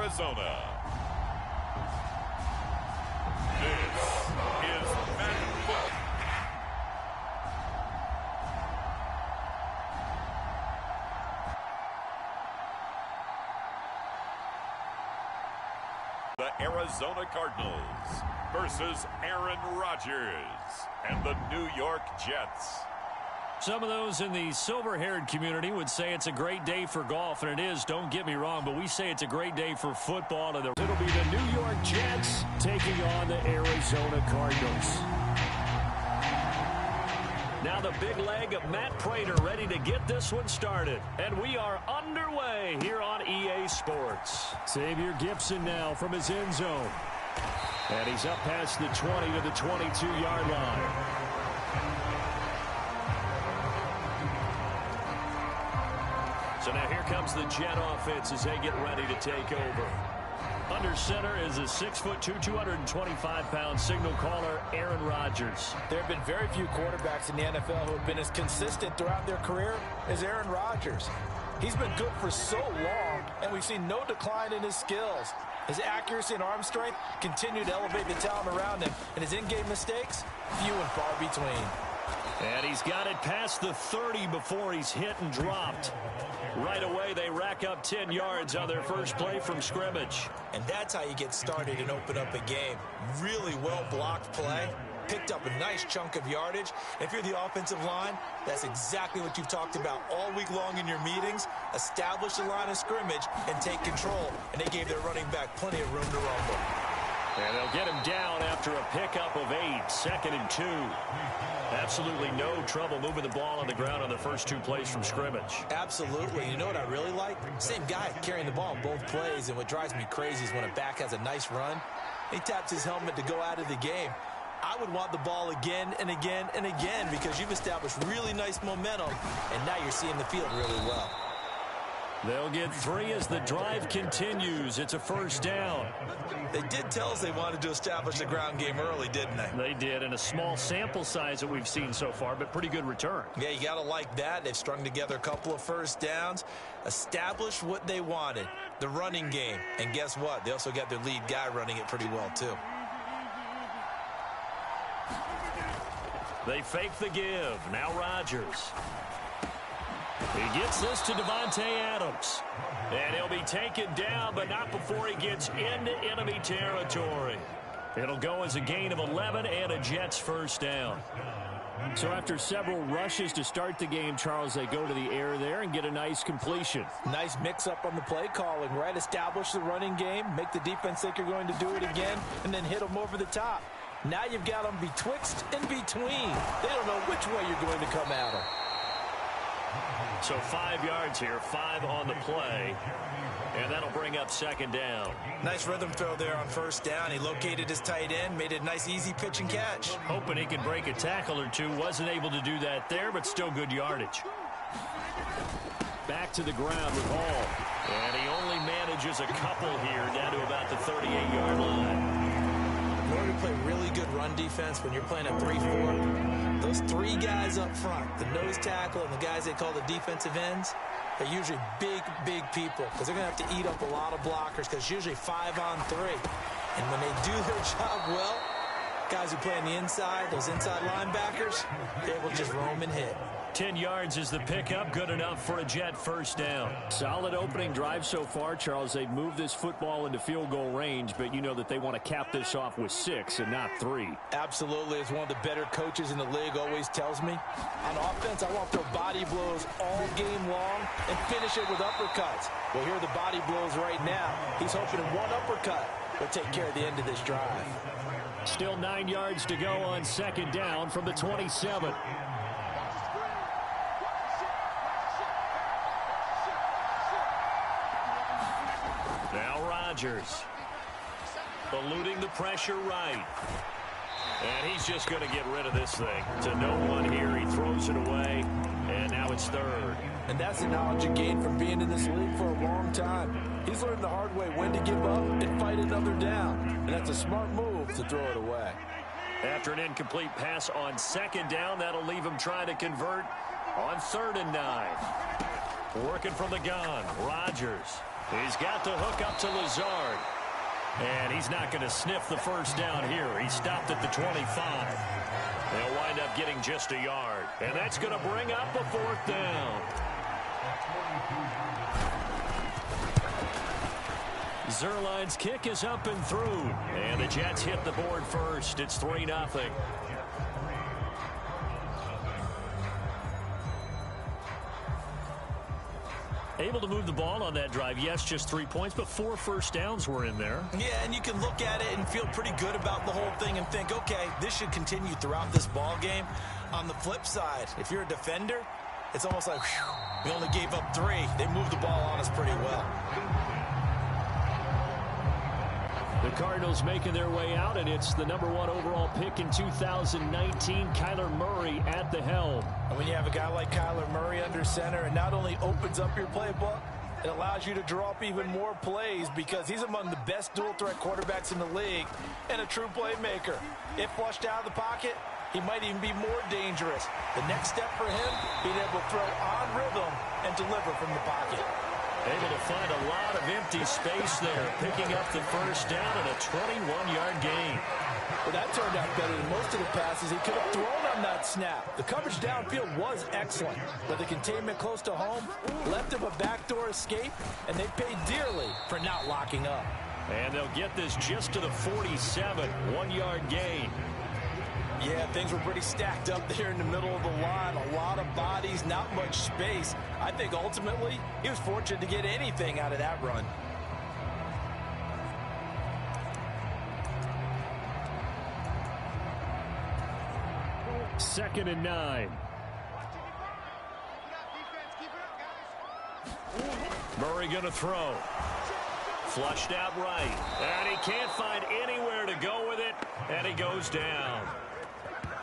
Arizona. This is Madden Football. The Arizona Cardinals versus Aaron Rodgers and the New York Jets. Some of those in the silver-haired community would say it's a great day for golf, and it is, don't get me wrong, but we say it's a great day for football. And it'll be the New York Jets taking on the Arizona Cardinals. Now the big leg of Matt Prater ready to get this one started. And we are underway here on EA Sports. Xavier Gipson now from his end zone. And he's up past the 20 to the 22-yard line. So now here comes the Jet offense as they get ready to take over. Under center is a 6'2", 225-pound signal caller, Aaron Rodgers. There have been very few quarterbacks in the NFL who have been as consistent throughout their career as Aaron Rodgers. He's been good for so long, and we've seen no decline in his skills. His accuracy and arm strength continue to elevate the talent around him, and his in-game mistakes, few and far between. And he's got it past the 30 before he's hit and dropped. Right away, they rack up 10 yards on their first play from scrimmage. And that's how you get started and open up a game. Really well-blocked play. Picked up a nice chunk of yardage. If you're the offensive line, that's exactly what you've talked about all week long in your meetings. Establish the line of scrimmage and take control. And they gave their running back plenty of room to rumble. And they'll get him down after a pickup of 8, 2nd and 2. Absolutely no trouble moving the ball on the ground on the first 2 plays from scrimmage. Absolutely. You know what I really like? Same guy carrying the ball in both plays, and what drives me crazy is when a back has a nice run, he taps his helmet to go out of the game. I would want the ball again and again and again because you've established really nice momentum, and now you're seeing the field really well. They'll get 3 as the drive continues. It's a first down. They did tell us they wanted to establish the ground game early, didn't they? They did, in a small sample size that we've seen so far, but pretty good return. Yeah, you got to like that. They've strung together a couple of first downs, established what they wanted, the running game. And guess what? They also got their lead guy running it pretty well, too. They fake the give. Now Rodgers. He gets this to Devontae Adams. And he'll be taken down, but not before he gets into enemy territory. It'll go as a gain of 11 and a Jets first down. So after several rushes to start the game, Charles, they go to the air there and get a nice completion. Nice mix-up on the play calling, right? Establish the running game, make the defense think you're going to do it again, and then hit them over the top. Now you've got them betwixt and between. They don't know which way you're going to come at them. So 5 yards here, 5 on the play. And that'll bring up second down. Nice rhythm throw there on first down. He located his tight end, made a nice easy pitch and catch. Hoping he could break a tackle or two. Wasn't able to do that there, but still good yardage. Back to the ground with Hall. And he only manages a couple here down to about the 38-yard line. In order to play really good run defense when you're playing a 3-4, those 3 guys up front, the nose tackle and the guys they call the defensive ends, they're usually big, big people because they're going to have to eat up a lot of blockers because it's usually 5 on 3. And when they do their job well, guys who play on the inside, those inside linebackers, they're able to just roam and hit. 10 yards is the pickup, good enough for a Jet first down. Solid opening drive so far, Charles. They've moved this football into field goal range, but you know that they want to cap this off with 6 and not 3. Absolutely. As one of the better coaches in the league always tells me, on offense, I want to throw body blows all game long and finish it with uppercuts. Well, here are the body blows right now. He's hoping in one uppercut will take care of the end of this drive. Still 9 yards to go on second down from the 27. Now Rodgers, eluding the pressure right. And he's just going to get rid of this thing. To no one here, he throws it away, and now it's third. And that's the knowledge you gain from being in this league for a long time. He's learned the hard way when to give up and fight another down. And that's a smart move to throw it away. After an incomplete pass on second down, that'll leave him trying to convert on 3rd and 9. Working from the gun, Rodgers. He's got the hook up to Lazard. And he's not going to sniff the first down here. He stopped at the 25. They'll wind up getting just a yard. And that's going to bring up a fourth down. Zerline's kick is up and through. And the Jets hit the board first. It's 3-0. Able to move the ball on that drive. Yes, just 3 points, but 4 first downs were in there. Yeah, and you can look at it and feel pretty good about the whole thing and think, okay, this should continue throughout this ball game. On the flip side, if you're a defender, it's almost like, whew, we only gave up 3. They moved the ball on us pretty well. The Cardinals making their way out, and it's the #1 overall pick in 2019, Kyler Murray at the helm. And when you have a guy like Kyler Murray under center, it not only opens up your playbook, it allows you to draw up even more plays because he's among the best dual-threat quarterbacks in the league and a true playmaker. If flushed out of the pocket, he might even be more dangerous. The next step for him, being able to throw on rhythm and deliver from the pocket. Able to find a lot of empty space there, picking up the first down and a 21-yard gain. Well, that turned out better than most of the passes he could have thrown on that snap. The coverage downfield was excellent, but the containment close to home left him a backdoor escape, and they paid dearly for not locking up. And they'll get this just to the 47, 1-yard gain. Yeah, things were pretty stacked up there in the middle of the line. A lot of bodies, not much space. I think ultimately he was fortunate to get anything out of that run. Second and 9. Murray going to throw. Flushed out right. And he can't find anywhere to go with it. And he goes down.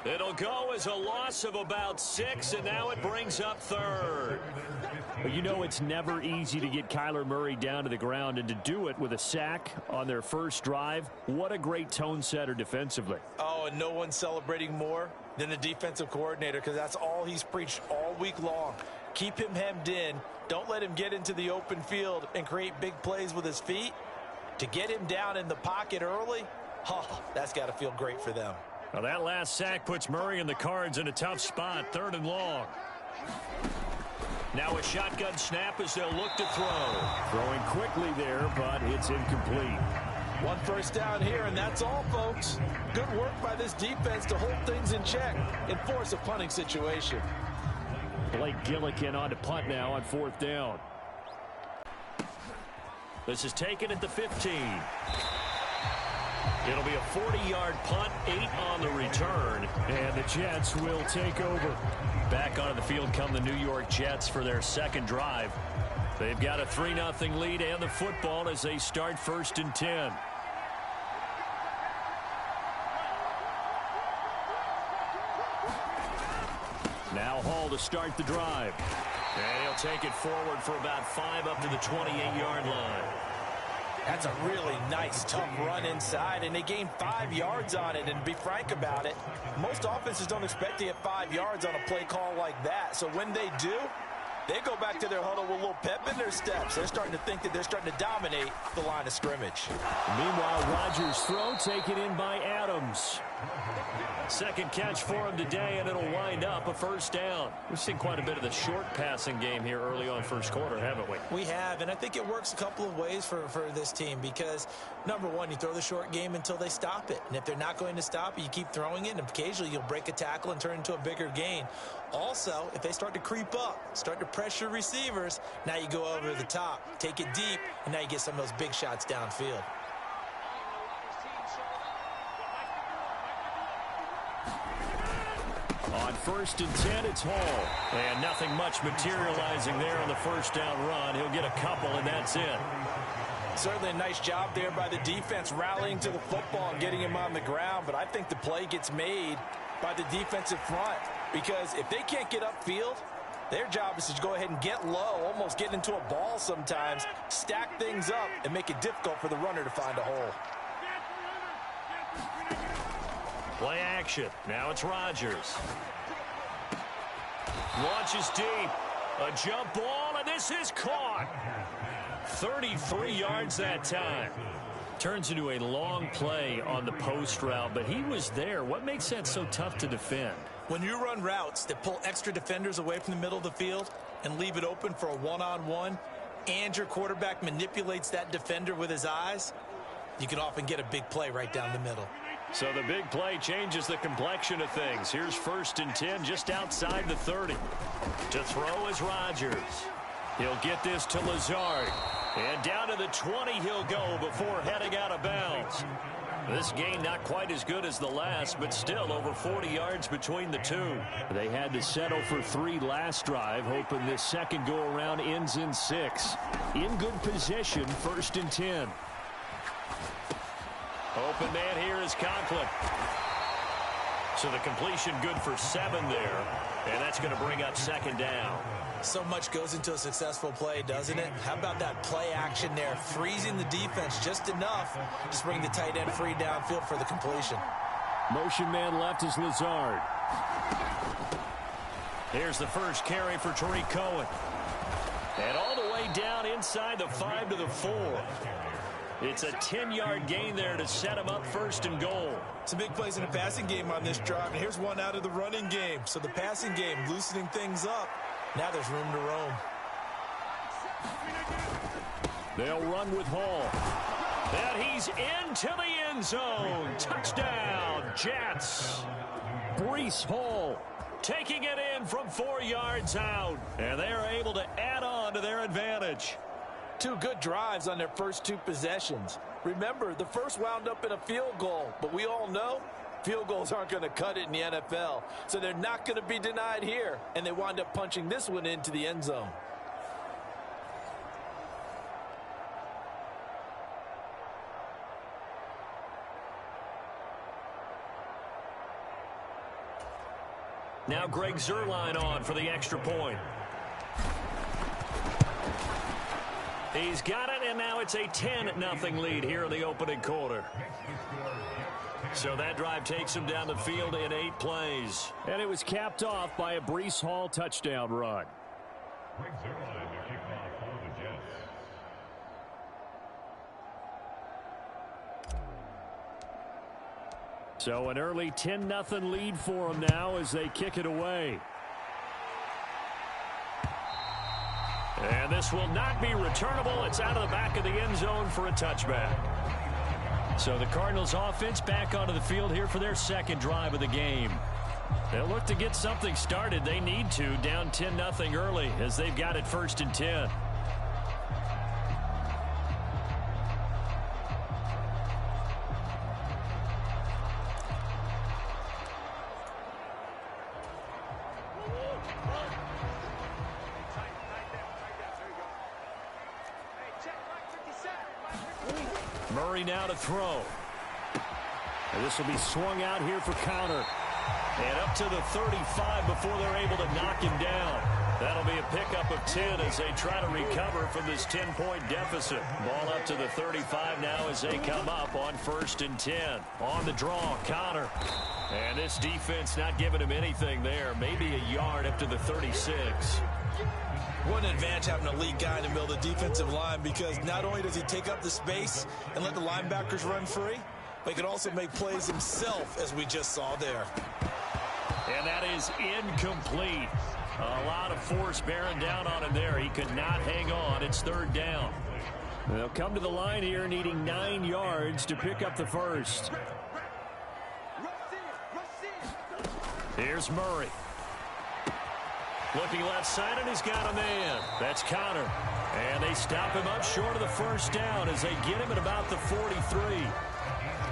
It'll go as a loss of about 6, and now it brings up third. Well, you know it's never easy to get Kyler Murray down to the ground, and to do it with a sack on their first drive, what a great tone setter defensively. Oh, and no one's celebrating more than the defensive coordinator because that's all he's preached all week long. Keep him hemmed in. Don't let him get into the open field and create big plays with his feet. To get him down in the pocket early, oh, that's got to feel great for them. Well, that last sack puts Murray and the Cards in a tough spot, 3rd and long. Now a shotgun snap as they'll look to throw. Throwing quickly there, but it's incomplete. 1 first down here, and that's all, folks. Good work by this defense to hold things in check and force a punting situation. Blake Gillikin on to punt now on 4th down. This is taken at the 15. It'll be a 40-yard punt, 8 on the return, and the Jets will take over. Back onto the field come the New York Jets for their second drive. They've got a 3-0 lead and the football as they start 1st and 10. Now Hall to start the drive. And he'll take it forward for about 5 up to the 28-yard line. That's a really nice, tough run inside, and they gained 5 yards on it. And to be frank about it, most offenses don't expect to get 5 yards on a play call like that. So when they do, they go back to their huddle with a little pep in their steps. They're starting to think that they're starting to dominate the line of scrimmage. Meanwhile, Rodgers' throw taken in by Adams. Second catch for him today, and it'll wind up a first down. We've seen quite a bit of the short passing game here early on first quarter, haven't we? We have, and I think it works a couple of ways for this team because, number one, you throw the short game until they stop it. And if they're not going to stop it, you keep throwing it, and occasionally you'll break a tackle and turn it into a bigger gain. Also, if they start to creep up, start to pressure receivers, now you go over the top, take it deep, and now you get some of those big shots downfield. On 1st and 10, it's Hall. And nothing much materializing there on the first down run. He'll get a couple, and that's it. Certainly a nice job there by the defense rallying to the football and getting him on the ground. But I think the play gets made by the defensive front because if they can't get upfield, their job is to go ahead and get low, almost get into a ball sometimes, stack things up, and make it difficult for the runner to find a hole. Play action. Now it's Rodgers. Launches deep. A jump ball, and this is caught. 33 yards that time. Turns into a long play on the post route, but he was there. What makes that so tough to defend? When you run routes that pull extra defenders away from the middle of the field and leave it open for a one-on-one, and your quarterback manipulates that defender with his eyes, you can often get a big play right down the middle. So the big play changes the complexion of things. Here's 1st and 10 just outside the 30. To throw is Rodgers. He'll get this to Lazard. And down to the 20 he'll go before heading out of bounds. This game not quite as good as the last, but still over 40 yards between the two. They had to settle for 3 last drive, hoping this second go-around ends in 6. In good position, 1st and 10. Open man here is Conklin. So the completion good for 7 there, and that's going to bring up 2nd down. So much goes into a successful play, doesn't it? How about that play action there? Freezing the defense just enough to bring the tight end free downfield for the completion. Motion man left is Lazard. Here's the first carry for Tariq Cohen. And all the way down inside the 5 to the 4. It's a 10-yard gain there to set him up 1st and goal. Some big plays in the passing game on this drive, and here's one out of the running game. So the passing game loosening things up. Now there's room to roam. They'll run with Hall. And he's into the end zone. Touchdown, Jets. Breece Hall taking it in from 4 yards out. And they are able to add on to their advantage. 2 good drives on their first 2 possessions. Remember, the first wound up in a field goal, but we all know field goals aren't going to cut it in the NFL, so they're not going to be denied here, and they wind up punching this one into the end zone. Now Greg Zuerlein on for the extra point. He's got it, and now it's a 10-0 lead here in the opening quarter. So that drive takes him down the field in 8 plays. And it was capped off by a Breece Hall touchdown run. So an early 10-0 lead for them now as they kick it away. And this will not be returnable. It's out of the back of the end zone for a touchback. So the Cardinals offense back onto the field here for their second drive of the game. They'll look to get something started. They need to, down 10-0 early as they've got it 1st and 10. Murray now to throw. And this will be swung out here for counter. And up to the 35 before they're able to knock him down. That'll be a pickup of 10 as they try to recover from this 10-point deficit. Ball up to the 35 now as they come up on 1st and 10. On the draw, Connor. And this defense not giving him anything there. Maybe a yard up to the 36. One advantage having a lead guy in the middle of the defensive line, because not only does he take up the space and let the linebackers run free, but he can also make plays himself, as we just saw there. And that is incomplete. A lot of force bearing down on him there. He could not hang on. It's 3rd down. They'll come to the line here needing 9 yards to pick up the first. Here's Murray. Looking left side, and he's got a man. That's Connor. And they stop him up short of the 1st down as they get him at about the 43.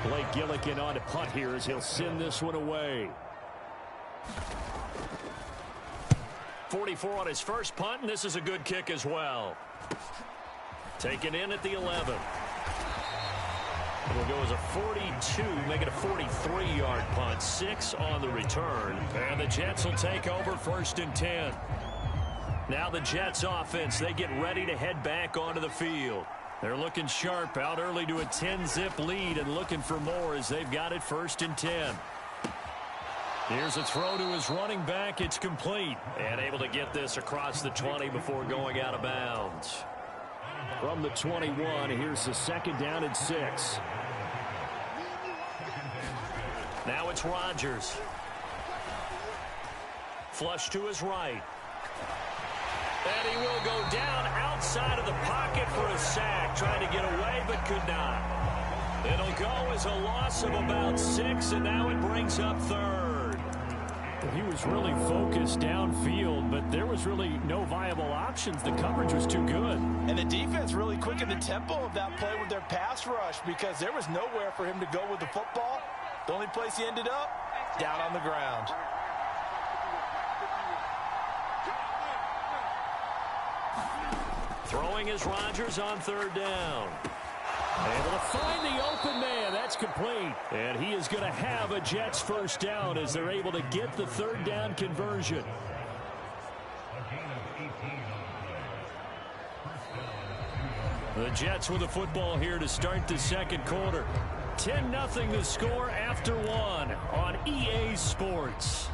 Blake Gillikin on to punt here as he'll send this one away. 44 on his first punt, and this is a good kick as well. Taken in at the 11. It'll go as a 42, make it a 43-yard punt. 6 on the return. And the Jets will take over 1st and 10. Now the Jets offense, they get ready to head back onto the field. They're looking sharp, out early to a 10-zip lead and looking for more as they've got it 1st and 10. Here's a throw to his running back. It's complete. And able to get this across the 20 before going out of bounds. From the 21, here's the 2nd down and 6. Now it's Rodgers. Flush to his right. And he will go down outside of the pocket for a sack. Trying to get away, but could not. It'll go as a loss of about 6, and now it brings up 3rd. He was really focused downfield, but there was really no viable options. The coverage was too good. And the defense really quickened the tempo of that play with their pass rush because there was nowhere for him to go with the football. The only place he ended up, down on the ground. Throwing is Rodgers on 3rd down. Able to find the open man. That's complete. And he is going to have a Jets 1st down as they're able to get the 3rd down conversion. The Jets with the football here to start the 2nd quarter. 10-0 the score after 1 on EA Sports.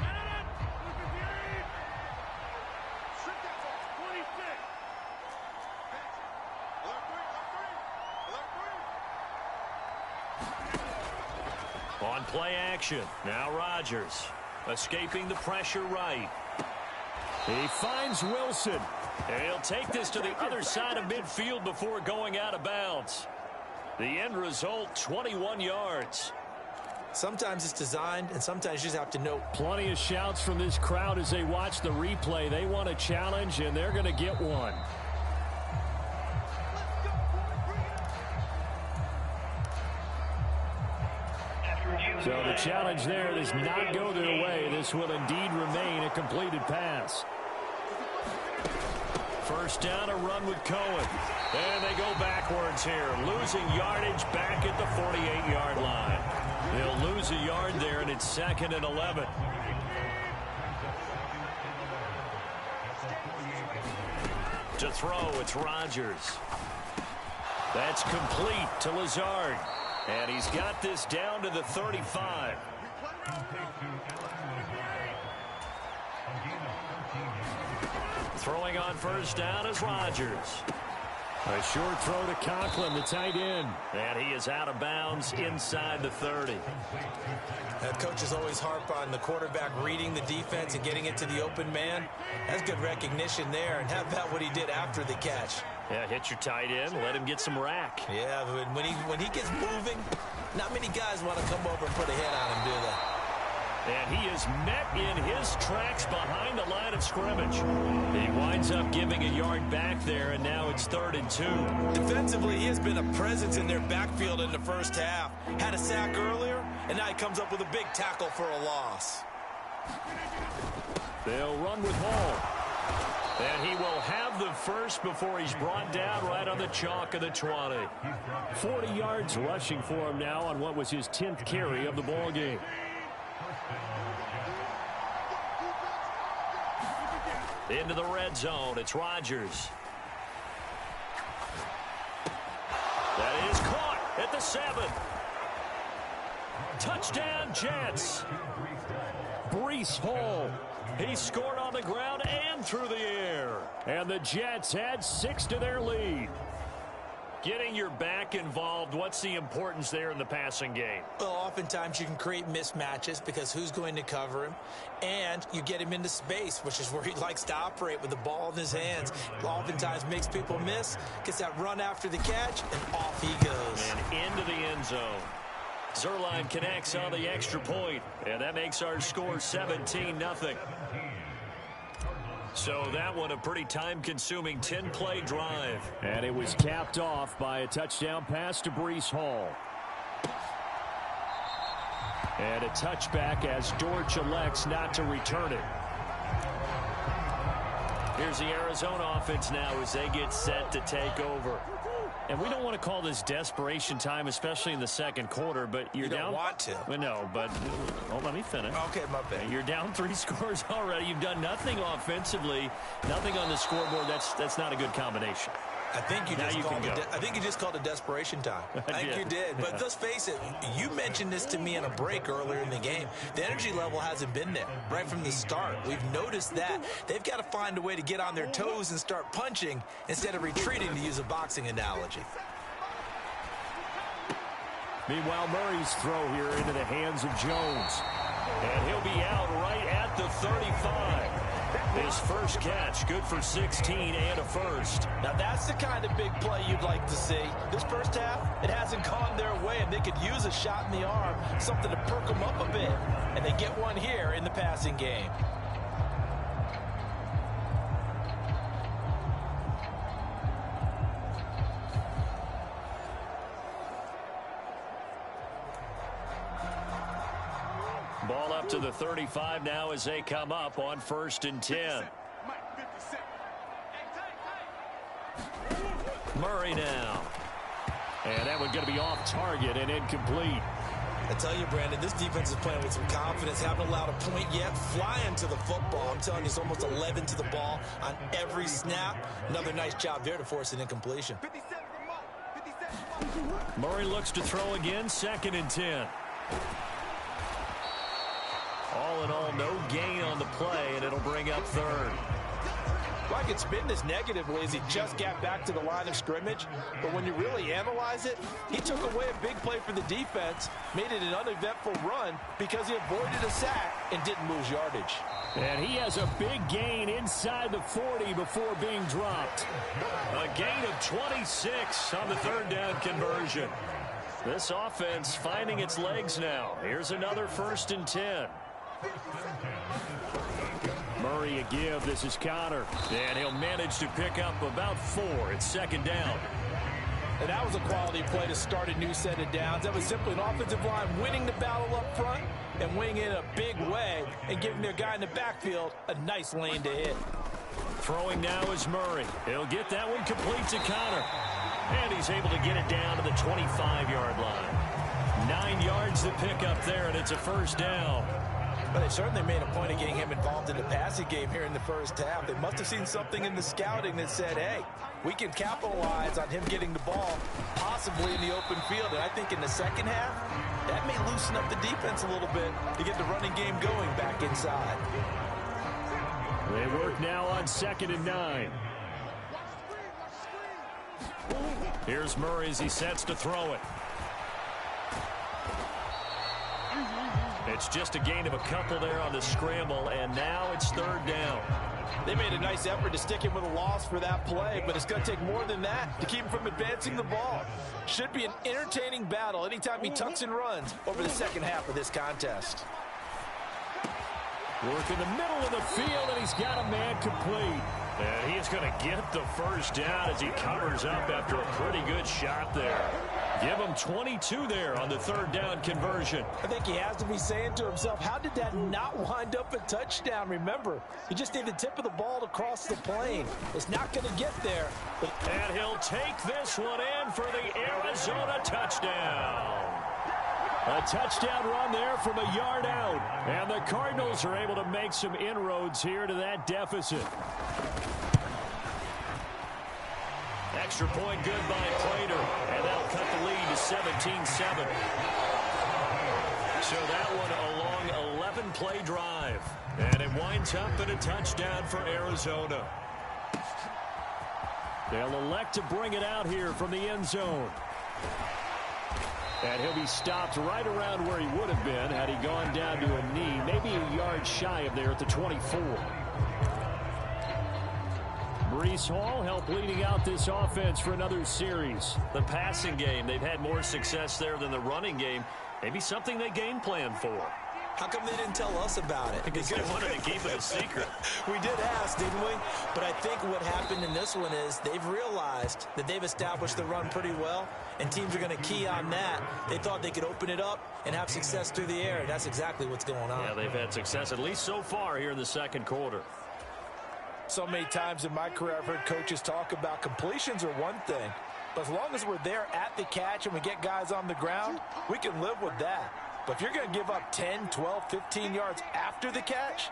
On play action, now Rodgers, escaping the pressure right. He finds Wilson. And he'll take this to the other side of midfield before going out of bounds. The end result, 21 yards. Sometimes it's designed, and sometimes you just have to know. Plenty of shouts from this crowd as they watch the replay. They want a challenge, and they're going to get one. So the challenge there does not go their way. This will indeed remain a completed pass. 1st down, a run with Cohen. And they go backwards here, losing yardage back at the 48-yard line. They'll lose a yard there, and it's 2nd and 11. To throw, it's Rodgers. That's complete to Lazard. And he's got this down to the 35. Throwing on 1st down is Rodgers. A short throw to Conklin, the tight end. And he is out of bounds inside the 30. Coaches always harp on the quarterback reading the defense and getting it to the open man. That's good recognition there. And how about what he did after the catch? Yeah, hit your tight end, let him get some rack. Yeah, when he gets moving, not many guys want to come over and put a hit on him, do they? And he is met in his tracks behind the line of scrimmage. He winds up giving a yard back there, and now it's 3rd and 2. Defensively, he has been a presence in their backfield in the 1st half. Had a sack earlier, and now he comes up with a big tackle for a loss. They'll run with Hall. And he will have the first before he's brought down right on the chalk of the 20. 40 yards rushing for him now on what was his 10th carry of the ball game. Into the red zone, it's Rodgers. That is caught at the 7. Touchdown, Jets. Breece Hall. He scored on the ground and through the air. And the Jets add 6 to their lead. Getting your back involved, what's the importance there in the passing game? Well, oftentimes you can create mismatches because who's going to cover him? And you get him into space, which is where he likes to operate with the ball in his hands. Oftentimes makes people miss, gets that run after the catch, and off he goes. And into the end zone. Zerline connects on the extra point, and that makes our score 17-0. So that one a pretty time-consuming 10-play drive. And it was capped off by a touchdown pass to Breece Hall. And a touchback as Dortch elects not to return it. Here's the Arizona offense now as they get set to take over. And we don't want to call this desperation time, especially in the 2nd quarter, but you're down. You don't want to. Well, no, but let me finish. Okay, my bad. You're down 3 scores already. You've done nothing offensively, nothing on the scoreboard. That's not a good combination. I think you just called it desperation time. I think you did. But let's face it, you mentioned this to me in a break earlier in the game. The energy level hasn't been there right from the start. We've noticed that. They've got to find a way to get on their toes and start punching instead of retreating, to use a boxing analogy. Meanwhile, Murray's throw here into the hands of Jones. And he'll be out right at the 35. His first catch, good for 16 and a first. Now that's the kind of big play you'd like to see. This first half, it hasn't gone their way, and they could use a shot in the arm, something to perk them up a bit. And they get one here in the passing game. Ball up to the 35 now as they come up on 1st and 10. Murray now. And that one's going to be off target and incomplete. I tell you, Brandon, this defense is playing with some confidence. Haven't allowed a point yet. Flying to the football. I'm telling you, it's almost 11 to the ball on every snap. Another nice job there to force an incompletion. Murray looks to throw again, 2nd and 10. All in all, no gain on the play, and it'll bring up 3rd. Well, I could spin this negatively as he just got back to the line of scrimmage. But when you really analyze it, he took away a big play for the defense, made it an uneventful run because he avoided a sack and didn't lose yardage. And he has a big gain inside the 40 before being dropped. A gain of 26 on the 3rd down conversion. This offense finding its legs now. Here's another 1st and 10. Murray a give. This is Connor. And he'll manage to pick up about 4. It's 2nd down. And that was a quality play to start a new set of downs. That was simply an offensive line winning the battle up front and winning in a big way and giving their guy in the backfield a nice lane to hit. Throwing now is Murray. He'll get that one complete to Connor. And he's able to get it down to the 25-yard line. 9 yards to pick up there, and it's a 1st down. But they certainly made a point of getting him involved in the passing game here in the first half. They must have seen something in the scouting that said, hey, we can capitalize on him getting the ball, possibly in the open field. And I think in the second half, that may loosen up the defense a little bit to get the running game going back inside. They work now on 2nd and 9. Here's Murray as he sets to throw it. It's just a gain of a couple there on the scramble, and now it's 3rd down. They made a nice effort to stick him with a loss for that play, but it's going to take more than that to keep him from advancing the ball. Should be an entertaining battle anytime he tucks and runs over the second half of this contest. Work in the middle of the field, and he's got a man complete. And he's going to get the 1st down as he covers up after a pretty good shot there. Give him 22 there on the 3rd down conversion. I think he has to be saying to himself, how did that not wind up a touchdown? Remember, you just need the tip of the ball to cross the plane. It's not going to get there. And he'll take this one in for the Arizona touchdown. A touchdown run there from a yard out. And the Cardinals are able to make some inroads here to that deficit. Extra point good by Prater, and that'll cut the lead to 17-7. So that one a long 11-play drive, and it winds up in a touchdown for Arizona. They'll elect to bring it out here from the end zone. And he'll be stopped right around where he would have been had he gone down to a knee, maybe a yard shy of there at the 24. Breece Hall helped leading out this offense for another series. The passing game, they've had more success there than the running game. Maybe something they game plan for. How come they didn't tell us about it? Because they wanted to keep it a secret. We did ask, didn't we? But I think what happened in this one is they've realized that they've established the run pretty well, and teams are going to key on that. They thought they could open it up and have success through the air, and that's exactly what's going on. Yeah, they've had success, at least so far here in the 2nd quarter. So many times in my career I've heard coaches talk about completions are one thing, but as long as we're there at the catch and we get guys on the ground, we can live with that. But if you're going to give up 10, 12, 15 yards after the catch,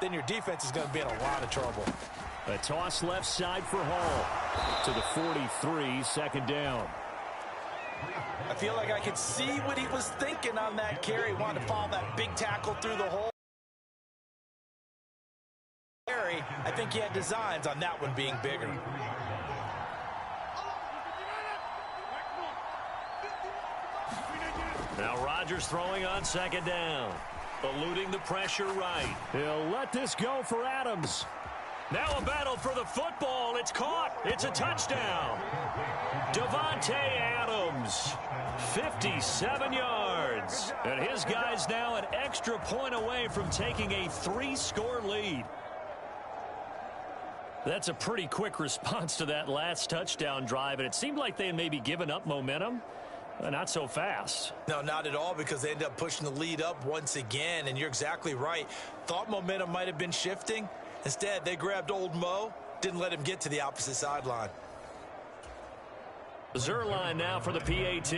then your defense is going to be in a lot of trouble. A toss left side for Hall to the 43, second down. I feel like I could see what he was thinking on that carry. He wanted to follow that big tackle through the hole. I think he had designs on that one being bigger. Now Rodgers throwing on second down. Eluding the pressure right. He'll let this go for Adams. Now a battle for the football. It's caught. It's a touchdown. Davante Adams, 57 yards. And his guy's now an extra point away from taking a 3-score lead. That's a pretty quick response to that last touchdown drive, and it seemed like they had maybe given up momentum. Not so fast. No, not at all, because they ended up pushing the lead up once again, and you're exactly right. Thought momentum might have been shifting. Instead, they grabbed old Mo, didn't let him get to the opposite sideline. Zerline now for the PAT.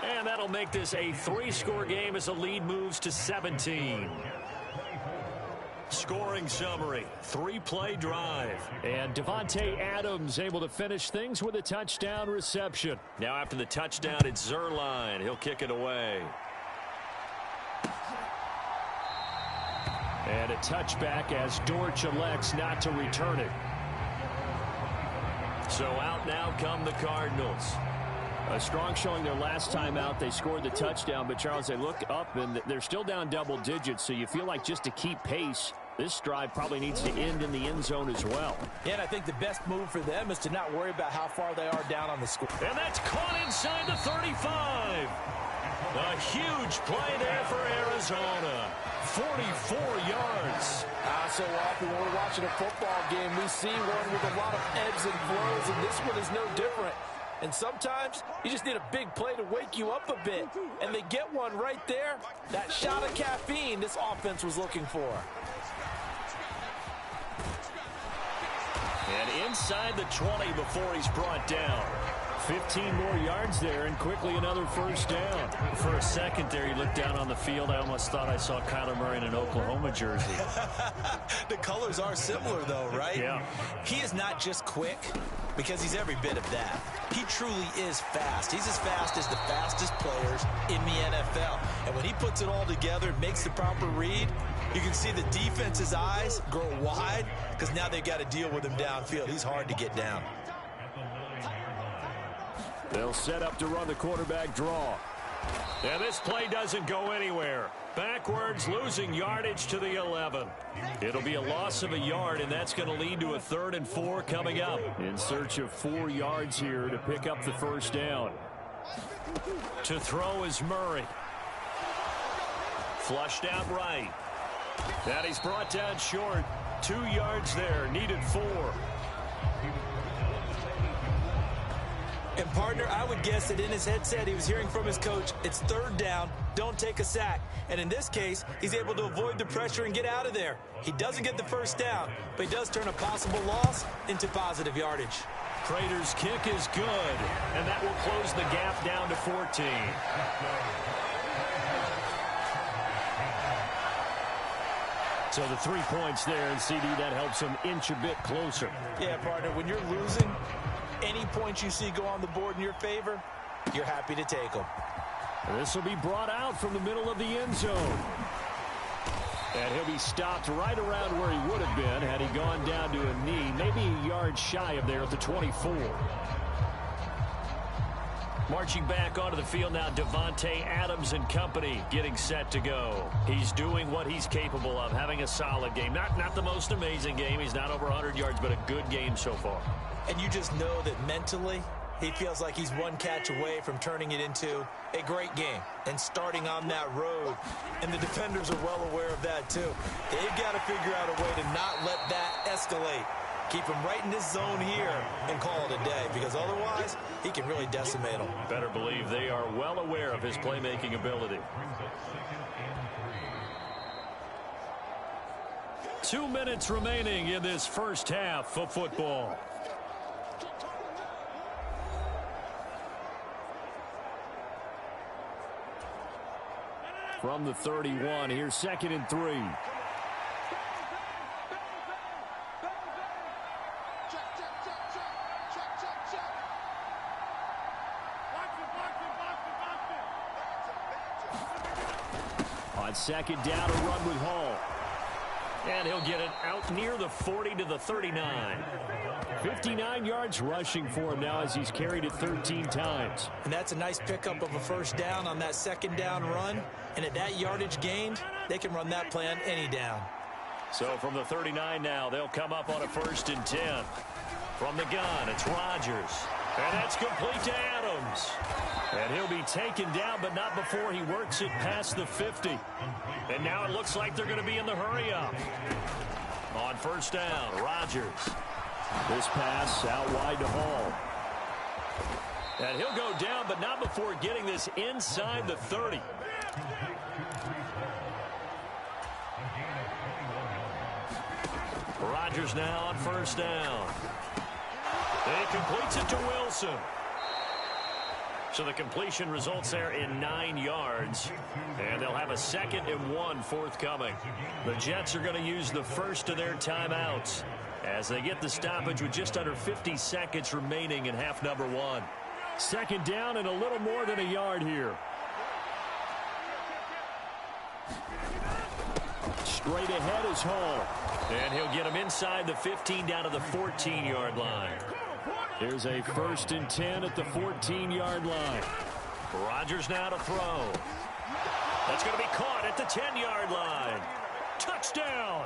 And that'll make this a 3-score game as the lead moves to 17. Scoring summary, 3-play drive. And Davante Adams able to finish things with a touchdown reception. Now after the touchdown, it's Zerline. He'll kick it away. And a touchback as Dortch elects not to return it. So out now come the Cardinals. A strong showing their last time out. They scored the touchdown, but Charles, they look up and they're still down double digits, so you feel like just to keep pace, this drive probably needs to end in the end zone as well. Yeah, and I think the best move for them is to not worry about how far they are down on the score. And that's caught inside the 35. A huge play there for Arizona. 44 yards. So often when we're watching a football game, we see one with a lot of ebbs and flows, and this one is no different. And sometimes you just need a big play to wake you up a bit. And they get one right there. That shot of caffeine this offense was looking for. And inside the 20 before he's brought down. 15 more yards there, and quickly another first down. For a second there, he looked down on the field. I almost thought I saw Kyler Murray in an Oklahoma jersey. The colors are similar, though, right? Yeah. He is not just quick, because he's every bit of that. He truly is fast. He's as fast as the fastest players in the NFL. And when he puts it all together, makes the proper read, you can see the defense's eyes grow wide, because now they've got to deal with him downfield. He's hard to get down. They'll set up to run the quarterback draw. And this play doesn't go anywhere. Backwards, losing yardage to the 11. It'll be a loss of a yard, and that's going to lead to a 3rd and 4 coming up. In search of 4 yards here to pick up the first down. To throw is Murray. Flushed out right. And he's brought down short. 2 yards there, needed 4. And, partner, I would guess that in his headset he was hearing from his coach, it's 3rd down, don't take a sack. And in this case, he's able to avoid the pressure and get out of there. He doesn't get the first down, but he does turn a possible loss into positive yardage. Prater's kick is good, and that will close the gap down to 14. So the 3 points there, and CD, that helps him inch a bit closer. Yeah, partner, when you're losing, any points you see go on the board in your favor, you're happy to take them. This will be brought out from the middle of the end zone. And he'll be stopped right around where he would have been had he gone down to a knee, maybe a yard shy of there at the 24. Marching back onto the field now, Davante Adams and company getting set to go. He's doing what he's capable of, having a solid game. Not the most amazing game. He's not over 100 yards, but a good game so far. And you just know that mentally, he feels like he's one catch away from turning it into a great game and starting on that road. And the defenders are well aware of that, too. They've got to figure out a way to not let that escalate. Keep him right in this zone here and call it a day, because otherwise he can really decimate them. Better believe they are well aware of his playmaking ability. 2 minutes remaining in this first half of football. from the 31. Here's 2nd and 3. On 2nd down, a run with Hall. And he'll get it out near the 40 to the 39. 59 yards rushing for him now as he's carried it 13 times. And that's a nice pickup of a first down on that 2nd down run. And at that yardage gained, they can run that play on any down. So from the 39 now, they'll come up on a 1st and 10. From the gun, it's Rodgers. And that's complete to Adams. And he'll be taken down, but not before he works it past the 50. And now it looks like they're going to be in the hurry up. On 1st down, Rodgers. This pass out wide to Hall. And he'll go down, but not before getting this inside the 30. Rodgers now on 1st down. And he completes it to Wilson. So the completion results there in 9 yards. And they'll have a 2nd and 1 forthcoming. The Jets are going to use the first of their timeouts as they get the stoppage with just under 50 seconds remaining in half number 1. 2nd down and a little more than a yard here. Straight ahead is Hall. And he'll get him inside the 15 down to the 14-yard line. Here's a 1st and 10 at the 14-yard line. Rodgers now to throw. That's going to be caught at the 10-yard line. Touchdown!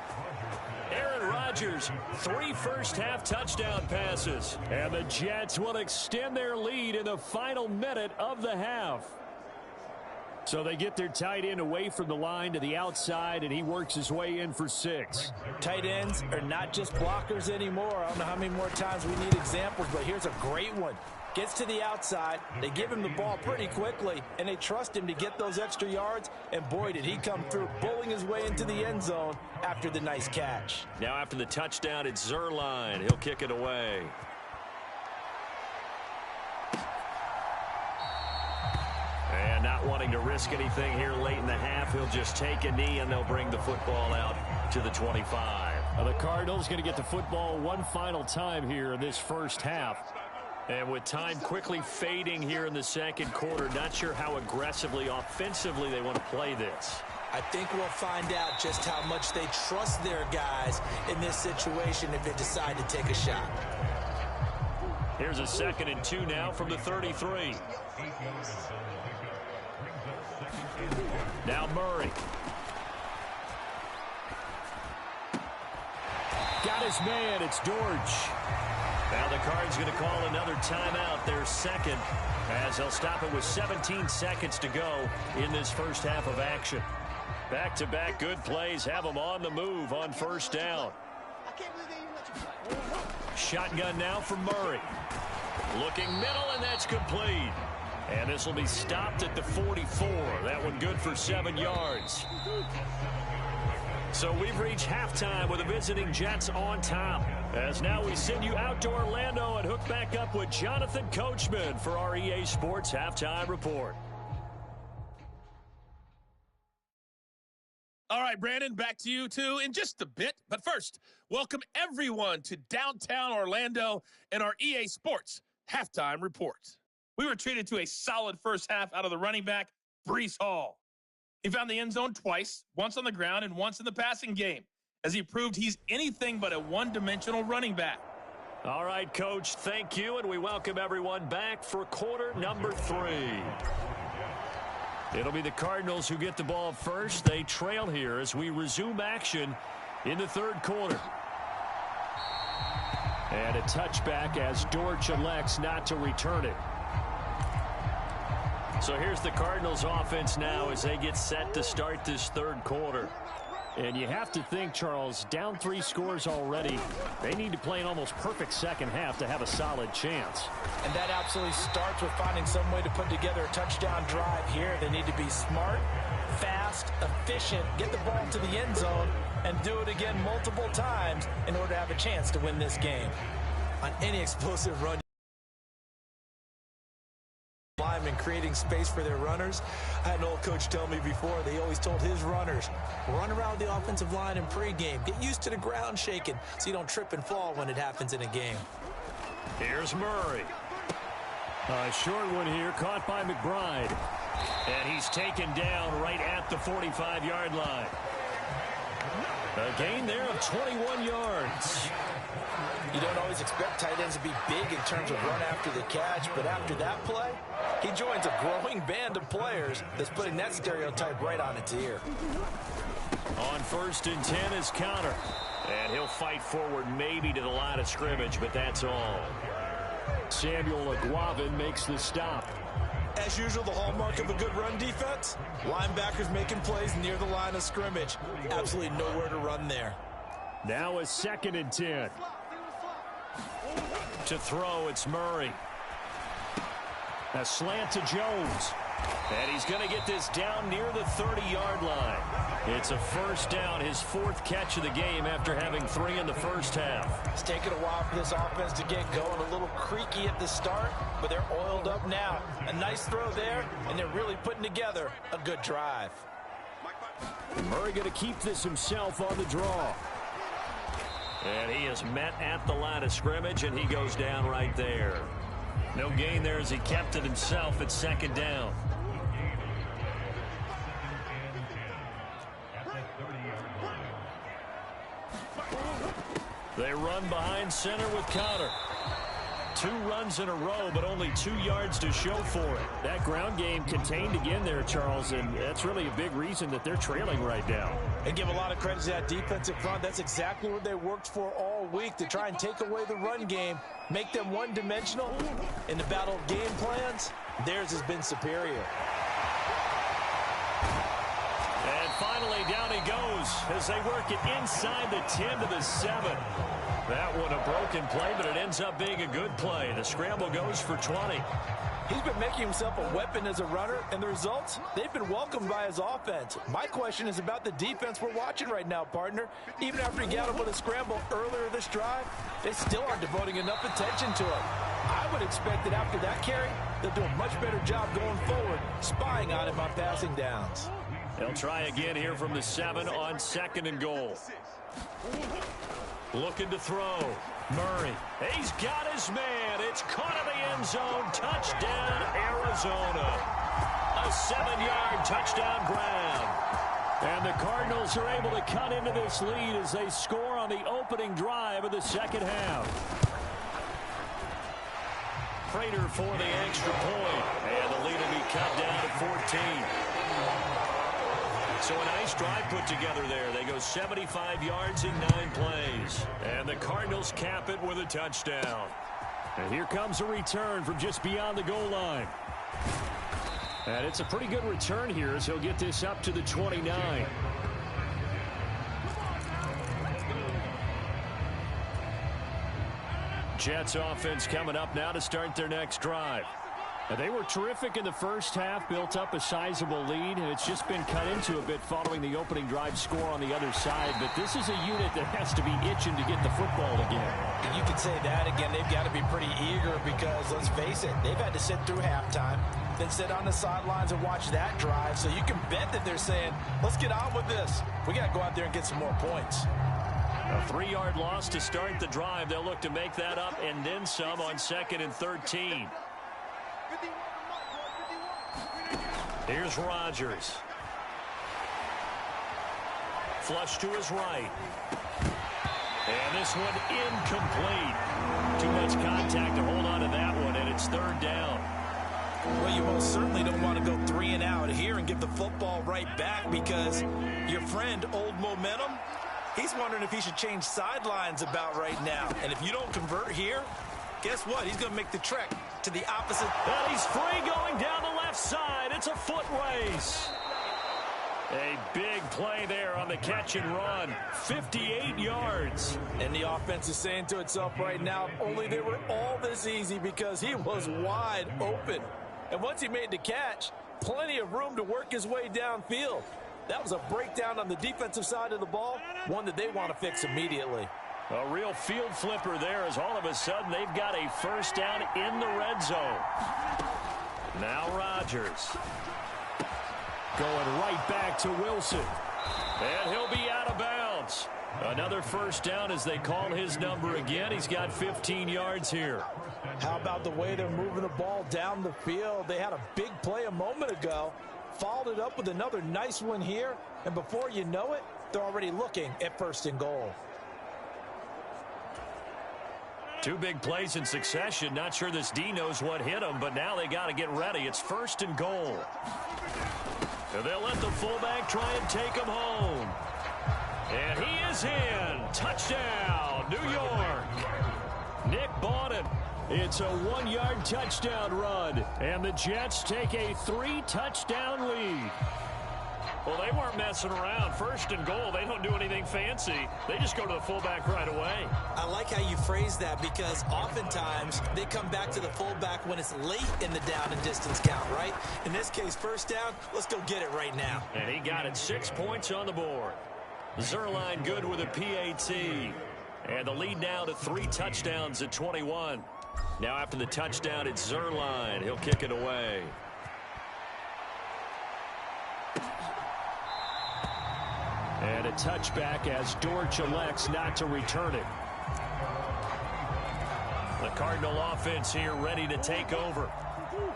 Aaron Rodgers, 3 first-half touchdown passes. And the Jets will extend their lead in the final minute of the half. So they get their tight end away from the line to the outside, and he works his way in for 6. Tight ends are not just blockers anymore. I don't know how many more times we need examples, but here's a great one. Gets to the outside, they give him the ball pretty quickly, and they trust him to get those extra yards, and boy, did he come through, bowling his way into the end zone after the nice catch. Now after the touchdown, it's Zuerlein. He'll kick it away. And not wanting to risk anything here late in the half, he'll just take a knee, and they'll bring the football out to the 25. The Cardinals going to get the football one final time here in this first half. And with time quickly fading here in the 2nd quarter, not sure how aggressively, offensively they want to play this. I think we'll find out just how much they trust their guys in this situation if they decide to take a shot. Here's a 2nd and 2 now from the 33. Now Murray. Got his man. It's Dortch. Now the Cards going to call another timeout, their 2nd, as they'll stop it with 17 seconds to go in this first half of action. Back-to-back good plays have them on the move on 1st down. Shotgun now from Murray. Looking middle, and that's complete. And this will be stopped at the 44. That one good for 7 yards. So we've reached halftime with the visiting Jets on top. As now we send you out to Orlando and hook back up with Jonathan Coachman for our EA Sports Halftime Report. All right, Brandon, back to you, too, in just a bit. But first, welcome everyone to downtown Orlando and our EA Sports Halftime Report. We were treated to a solid first half out of the running back, Breece Hall. He found the end zone twice, once on the ground and once in the passing game, as he proved he's anything but a one-dimensional running back. All right, Coach, thank you, and we welcome everyone back for quarter number 3. It'll be the Cardinals who get the ball first. They trail here as we resume action in the 3rd quarter. And a touchback as Dortch elects not to return it. So here's the Cardinals offense now as they get set to start this 3rd quarter. And you have to think, Charles, down 3 scores already. They need to play an almost perfect second half to have a solid chance. And that absolutely starts with finding some way to put together a touchdown drive here. They need to be smart, fast, efficient, get the ball to the end zone, and do it again multiple times in order to have a chance to win this game. On any explosive run, time in creating space for their runners. I had an old coach tell me before, they always told his runners, run around the offensive line in pregame. Get used to the ground shaking so you don't trip and fall when it happens in a game. Here's Murray. A short one here, caught by McBride. And he's taken down right at the 45-yard line. A gain there of 21 yards. You don't always expect tight ends to be big in terms of run after the catch, but after that play, he joins a growing band of players that's putting that stereotype right on its ear. On 1st and 10 is Counter. And he'll fight forward maybe to the line of scrimmage, but that's all. Samuel Aguavin makes the stop. As usual, the hallmark of a good run defense, linebackers making plays near the line of scrimmage. Absolutely nowhere to run there. Now a 2nd and 10. To throw, it's Murray. A slant to Jones. And he's going to get this down near the 30-yard line. It's a 1st down, his 4th catch of the game after having 3 in the first half. It's taken a while for this offense to get going. A little creaky at the start, but they're oiled up now. A nice throw there, and they're really putting together a good drive. Murray going to keep this himself on the draw. And he is met at the line of scrimmage, and he goes down right there. No gain there as he kept it himself at 2nd down. They run behind center with Counter. 2 runs in a row, but only 2 yards to show for it. That ground game contained again there, Charles, and that's really a big reason that they're trailing right now. And give a lot of credit to that defensive front. That's exactly what they worked for all week, to try and take away the run game, make them one-dimensional. In the battle of game plans, theirs has been superior. And finally, down he goes as they work it inside the 10 to the 7. That one a broken play, but it ends up being a good play. The scramble goes for 20. He's been making himself a weapon as a runner, and the results, they've been welcomed by his offense. My question is about the defense we're watching right now, partner. Even after he got him with a scramble earlier this drive, they still aren't devoting enough attention to him. I would expect that after that carry, they'll do a much better job going forward, spying on him on passing downs. They'll try again here from the 7 on 2nd and goal. Looking to throw. Murray. He's got his man. It's caught in the end zone. Touchdown, Arizona. A 7-yard touchdown grab. And the Cardinals are able to cut into this lead as they score on the opening drive of the 2nd half. Prater for the extra point. And the lead will be cut down to 14. So a nice drive put together there. They go 75 yards in 9 plays. And the Cardinals cap it with a touchdown. And here comes a return from just beyond the goal line. And it's a pretty good return here as he'll get this up to the 29. Jets offense coming up now to start their next drive. They were terrific in the first half, built up a sizable lead, and it's just been cut into a bit following the opening drive score on the other side. But this is a unit that has to be itching to get the football again. And you could say that again. They've got to be pretty eager because, let's face it, they've had to sit through halftime, then sit on the sidelines and watch that drive. So you can bet that they're saying, let's get on with this. We got to go out there and get some more points. A 3-yard loss to start the drive. They'll look to make that up and then some on 2nd and 13. Here's Rodgers. Flush to his right. And this one incomplete. Too much contact to hold on to that one, and it's 3rd down. Well, you most certainly don't want to go 3 and out here and give the football right back because your friend, Old Momentum, he's wondering if he should change sidelines about right now. And if you don't convert here, guess what? He's going to make the trek to the opposite. And he's free going down the left side. It's a foot race. A big play there on the catch and run. 58 yards. And the offense is saying to itself right now, if only they were all this easy because he was wide open. And once he made the catch, plenty of room to work his way downfield. That was a breakdown on the defensive side of the ball, one that they want to fix immediately. A real field flipper there as all of a sudden they've got a 1st down in the red zone. Now Rodgers. Going right back to Wilson. And he'll be out of bounds. Another first down as they call his number again. He's got 15 yards here. How about the way they're moving the ball down the field? They had a big play a moment ago. Followed it up with another nice one here. And before you know it, they're already looking at first and goal. Two big plays in succession. Not sure this D knows what hit him, but now they got to get ready. It's first and goal. And they'll let the fullback try and take him home. And he is in. Touchdown, New York. Nick Bawden. It's a 1-yard touchdown run. And the Jets take a 3-touchdown lead. Well, they weren't messing around. First and goal, they don't do anything fancy. They just go to the fullback right away. I like how you phrase that because oftentimes they come back to the fullback when it's late in the down and distance count, right? In this case, first down, let's go get it right now. And he got it. 6 points on the board. Zerline good with a PAT. And the lead now to 3 touchdowns at 21. Now after the touchdown, it's Zerline. He'll kick it away. And a touchback as Dortch elects not to return it. The Cardinal offense here ready to take over.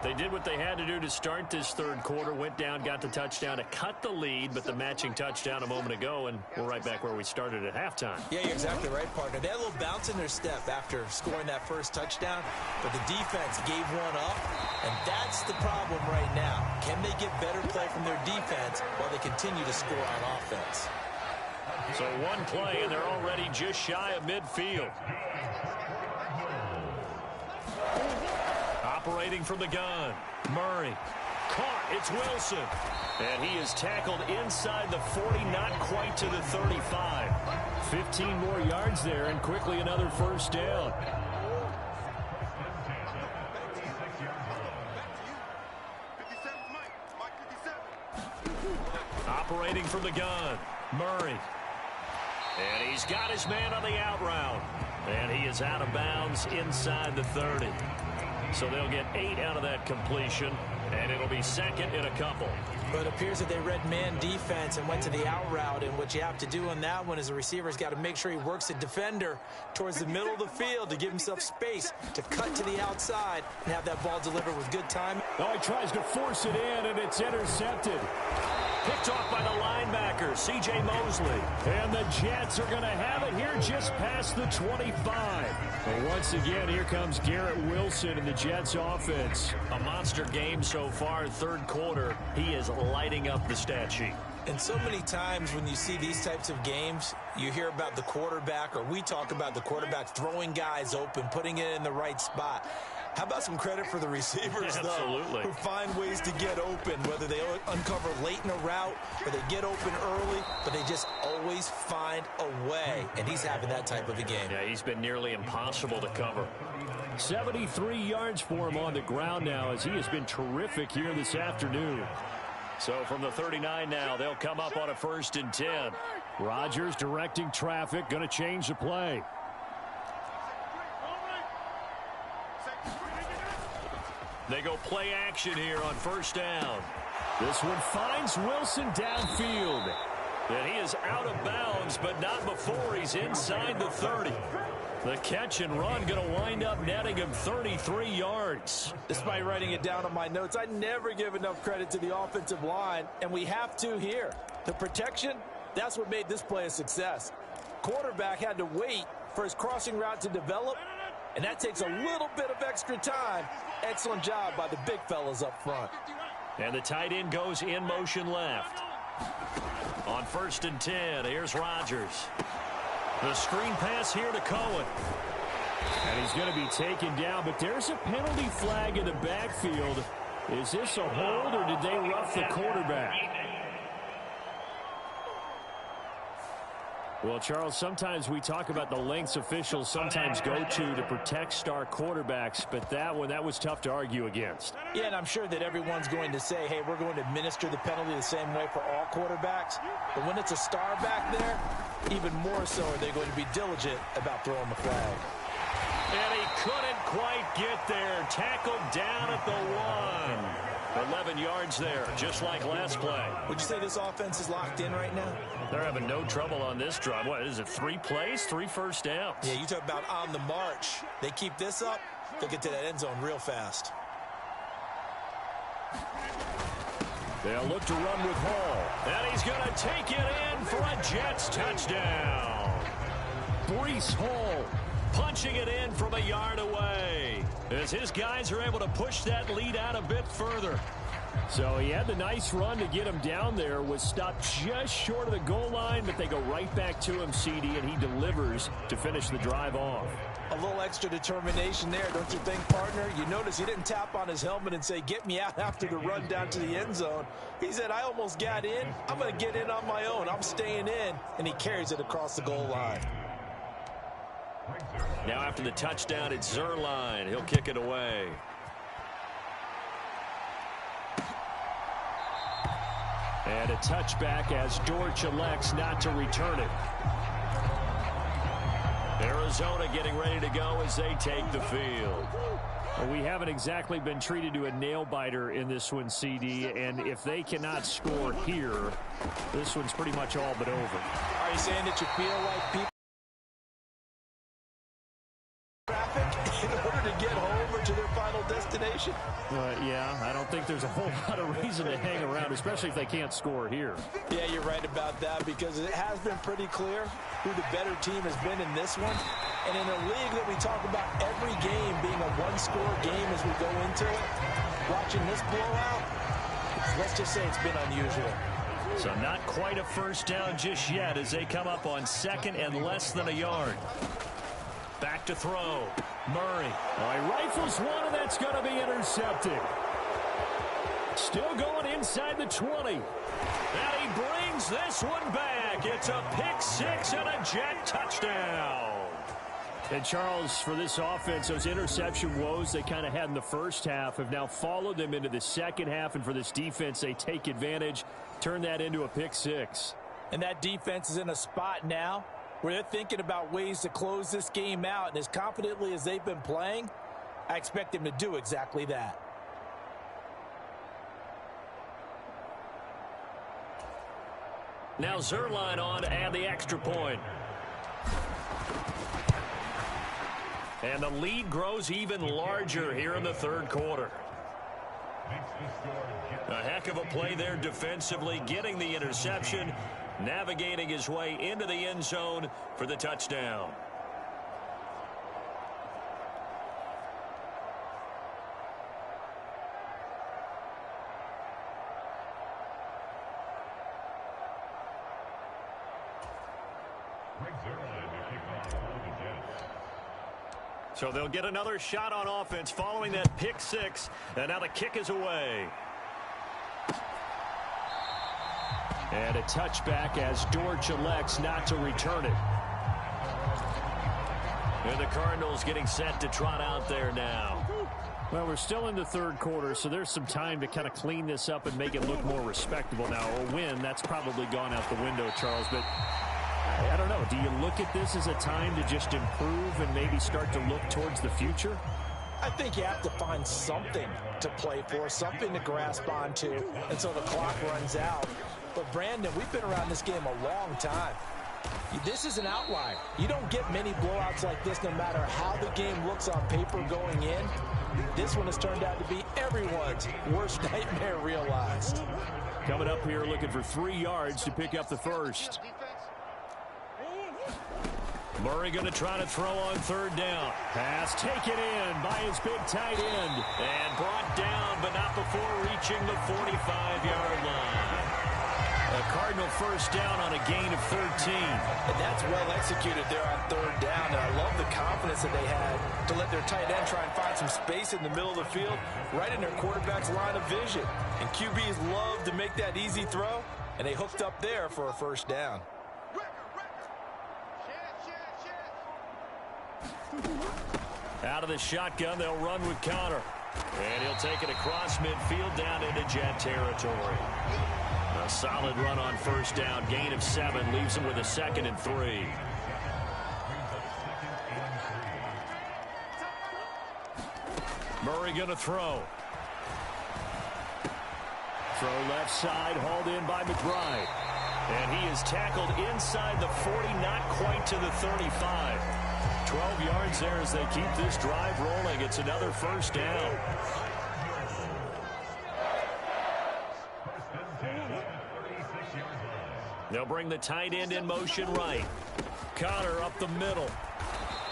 They did what they had to do to start this third quarter. Went down, got the touchdown to cut the lead, but the matching touchdown a moment ago, and we're right back where we started at halftime. Yeah, you're exactly right, partner. They had a little bounce in their step after scoring that first touchdown, but the defense gave one up, and that's the problem right now. Can they get better play from their defense while they continue to score on offense? So one play, and they're already just shy of midfield. Operating from the gun, Murray. Caught, it's Wilson. And he is tackled inside the 40, not quite to the 35. 15 more yards there, and quickly another first down. Operating from the gun, Murray. And he's got his man on the out route. And he is out of bounds inside the 30. So they'll get 8 out of that completion, and it'll be second in a couple. But it appears that they read man defense and went to the out route, and what you have to do on that one is the receiver's got to make sure he works the defender towards the middle of the field to give himself space to cut to the outside and have that ball delivered with good time. Oh, he tries to force it in, and it's intercepted. Picked off by the linebacker, C.J. Mosley. And the Jets are going to have it here just past the 25. But once again, here comes Garrett Wilson in the Jets offense. A monster game so far, third quarter. He is lighting up the stat sheet. And so many times when you see these types of games, you hear about the quarterback, or we talk about the quarterback throwing guys open, putting it in the right spot. How about some credit for the receivers, though, who find ways to get open, whether they uncover late in a route or they get open early, but they just always find a way, and he's having that type of a game. Yeah, he's been nearly impossible to cover. 73 yards for him on the ground now as he has been terrific here this afternoon. So from the 39 now, they'll come up on a 1st and 10. Rodgers directing traffic, going to change the play. They go play action here on 1st down. This one finds Wilson downfield. And he is out of bounds, but not before he's inside the 30. The catch and run going to wind up netting him 33 yards. Despite writing it down on my notes, I never give enough credit to the offensive line, and we have to here. The protection, that's what made this play a success. Quarterback had to wait for his crossing route to develop, and that takes a little bit of extra time. Excellent job by the big fellas up front. And the tight end goes in motion left. On 1st and 10, here's Rodgers. The screen pass here to Cohen. And he's going to be taken down, but there's a penalty flag in the backfield. Is this a hold, or did they rough the quarterback? Well, Charles, sometimes we talk about the lengths officials sometimes go to protect star quarterbacks, but that was tough to argue against. Yeah, and I'm sure that everyone's going to say, hey, we're going to administer the penalty the same way for all quarterbacks. But when it's a star back there, even more so are they going to be diligent about throwing the flag. And he couldn't quite get there. Tackled down at the 1. 11 yards there, just like last play. Would you say this offense is locked in right now? They're having no trouble on this drive. What is it, 3 plays, 3 first downs? Yeah, you talk about on the march. They keep this up, they'll get to that end zone real fast. They'll look to run with Hall. And he's going to take it in for a Jets touchdown. Breece Hall punching it in from a yard away, as his guys are able to push that lead out a bit further. So he had the nice run to get him down there, was stopped just short of the goal line, but they go right back to him, CD, and he delivers to finish the drive off. A little extra determination there, don't you think, partner? You notice he didn't tap on his helmet and say, get me out after the run down to the end zone. He said, I almost got in. I'm going to get in on my own. I'm staying in. And he carries it across the goal line. Now after the touchdown, it's Zuerlein. He'll kick it away. And a touchback as Dortch elects not to return it. Arizona getting ready to go as they take the field. Well, we haven't exactly been treated to a nail-biter in this one, CD, and if they cannot score here, this one's pretty much all but over. Are you saying that you feel like people traffic in order to get home or to their final destination? Yeah, I don't think there's a whole lot of reason to hang around, especially if they can't score here. Yeah, you're right about that, because it has been pretty clear who the better team has been in this one. And in a league that we talk about every game being a one-score game as we go into it, watching this blowout, let's just say it's been unusual. So not quite a first down just yet as they come up on 2nd and less than a yard. Back to throw. Murray. He rifles one, and that's going to be intercepted. Still going inside the 20. And he brings this one back. It's a pick 6 and a Jet touchdown. And Charles, for this offense, those interception woes they kind of had in the first half have now followed them into the second half. And for this defense, they take advantage, turn that into a pick 6. And that defense is in a spot now where they're thinking about ways to close this game out. And as confidently as they've been playing, I expect them to do exactly that. Now Zuerlein on to add the extra point. And the lead grows even larger here in the third quarter. A heck of a play there defensively, getting the interception, navigating his way into the end zone for the touchdown. So they'll get another shot on offense following that pick 6, and now the kick is away. And a touchback as Dortch elects not to return it. And the Cardinals getting set to trot out there now. Well, we're still in the third quarter, so there's some time to kind of clean this up and make it look more respectable. Now, a win, that's probably gone out the window, Charles, but I don't know. Do you look at this as a time to just improve and maybe start to look towards the future? I think you have to find something to play for, something to grasp onto until the clock runs out. But, Brandon, we've been around this game a long time. This is an outlier. You don't get many blowouts like this no matter how the game looks on paper going in. This one has turned out to be everyone's worst nightmare realized. Coming up here looking for 3 yards to pick up the first. Murray going to try to throw on third down. Pass taken in by his big tight end. And brought down, but not before reaching the 45-yard line. A Cardinal first down on a gain of 13. And that's well executed there on third down. And I love the confidence that they had to let their tight end try and find some space in the middle of the field, right in their quarterback's line of vision. And QBs love to make that easy throw, and they hooked up there for a first down. Out of the shotgun, they'll run with Connor. And he'll take it across midfield down into Jet territory. A solid run on first down. Gain of 7 leaves him with a 2nd and 3. Murray going to throw. Throw left side, hauled in by McBride. And he is tackled inside the 40, not quite to the 35. 12 yards there as they keep this drive rolling. It's another first down. They'll bring the tight end in motion right. Connor up the middle.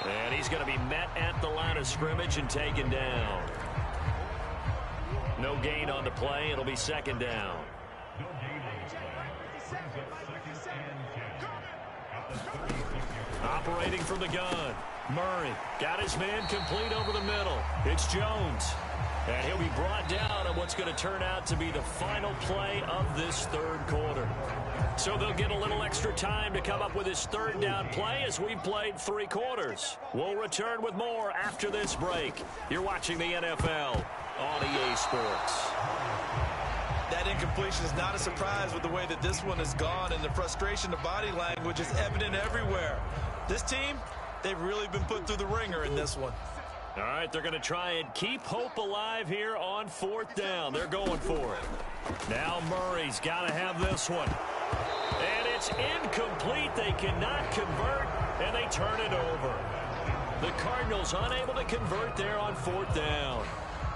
And he's going to be met at the line of scrimmage and taken down. No gain on the play. It'll be second down. Operating from the gun. Murray got his man complete over the middle. It's Jones. And he'll be brought down on what's going to turn out to be the final play of this third quarter. So they'll get a little extra time to come up with this third down play as we've played 3 quarters. We'll return with more after this break. You're watching the NFL on EA Sports. That incompletion is not a surprise with the way that this one has gone, and the frustration, the body language is evident everywhere. This team, they've really been put through the ringer in this one. All right, they're going to try and keep hope alive here on 4th down. They're going for it. Now Murray's got to have this one. And it's incomplete. They cannot convert, and they turn it over. The Cardinals unable to convert there on 4th down.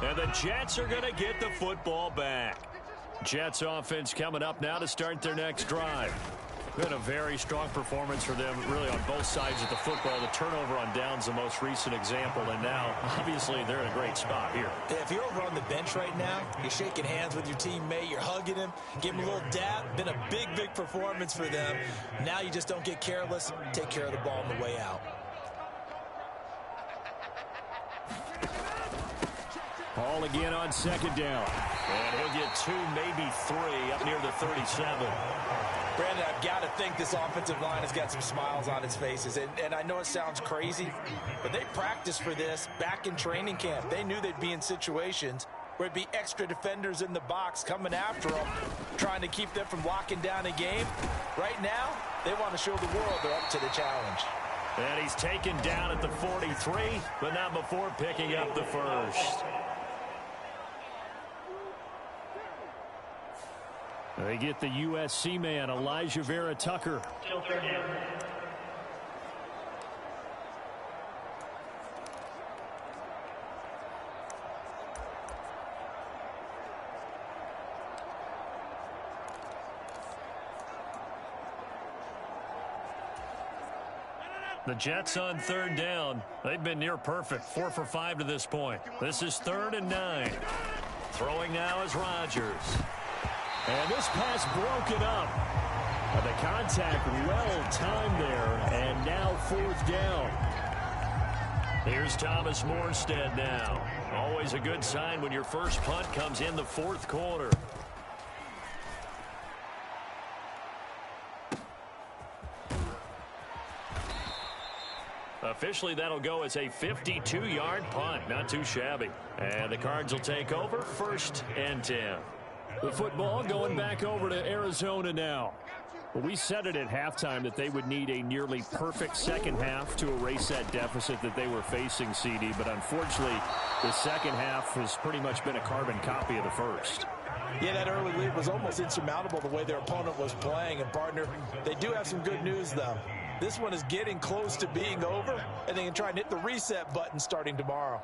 And the Jets are going to get the football back. Jets offense coming up now to start their next drive. Been a very strong performance for them, really, on both sides of the football. The turnover on downs, the most recent example, and now, obviously, they're in a great spot here. Yeah, if you're over on the bench right now, you're shaking hands with your teammate, you're hugging him, give him a little dap. Been a big, big performance for them. Now you just don't get careless. Take care of the ball on the way out. Hall again on 2nd down. And he'll get 2, maybe 3, up near the 37. Brandon, I've got to think this offensive line has got some smiles on its faces. And I know it sounds crazy, but they practiced for this back in training camp. They knew they'd be in situations where it'd be extra defenders in the box coming after them, trying to keep them from locking down a game. Right now, they want to show the world they're up to the challenge. And he's taken down at the 43, but not before picking up the first. They get the USC man, Elijah Vera Tucker. Still third down. The Jets on 3rd down. They've been near perfect, 4 for 5 to this point. This is 3rd and 9. Throwing now is Rodgers. And this pass broken up. The contact well timed there, and now 4th down. Here's Thomas Morstead now. Always a good sign when your first punt comes in the 4th quarter. Officially, that'll go as a 52-yard punt. Not too shabby. And the Cards will take over 1st and 10. The football going back over to Arizona now. Well, we said it at halftime that they would need a nearly perfect second half to erase that deficit that they were facing, CD. But unfortunately, the second half has pretty much been a carbon copy of the first. Yeah, that early lead was almost insurmountable the way their opponent was playing. And, partner, they do have some good news, though. This one is getting close to being over, and they can try and hit the reset button starting tomorrow.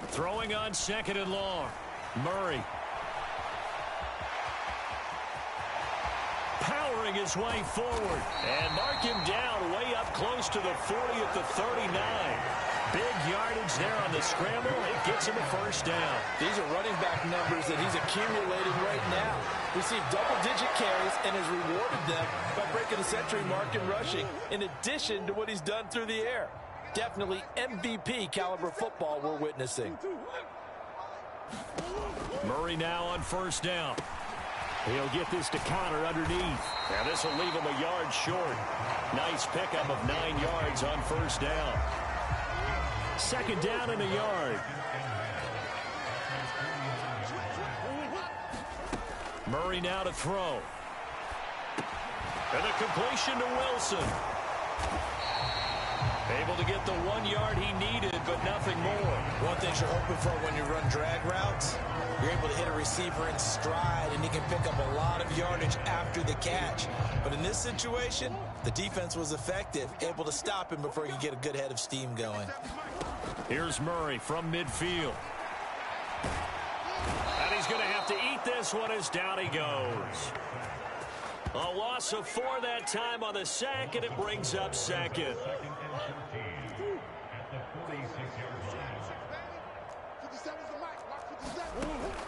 Throwing on 2nd and long. Murray. Powering his way forward. And mark him down way up close to the 40 at the 39. Big yardage there on the scramble. It gets him a first down. These are running back numbers that he's accumulating right now. Received double-digit carries and has rewarded them by breaking the century mark in rushing, in addition to what he's done through the air. Definitely MVP caliber football we're witnessing. Murray now on 1st down. He'll get this to Connor underneath. And this will leave him a yard short. Nice pickup of 9 yards on 1st down. 2nd down and a yard. Murray now to throw. And a completion to Wilson. Able to get the 1 yard he needed, but nothing more. One thing you're hoping for when you run drag routes, you're able to hit a receiver in stride, and he can pick up a lot of yardage after the catch. But in this situation, the defense was effective, able to stop him before he could get a good head of steam going. Here's Murray from midfield. And he's going to have to eat this one as down he goes. A loss of 4 that time on the sack, and it brings up second.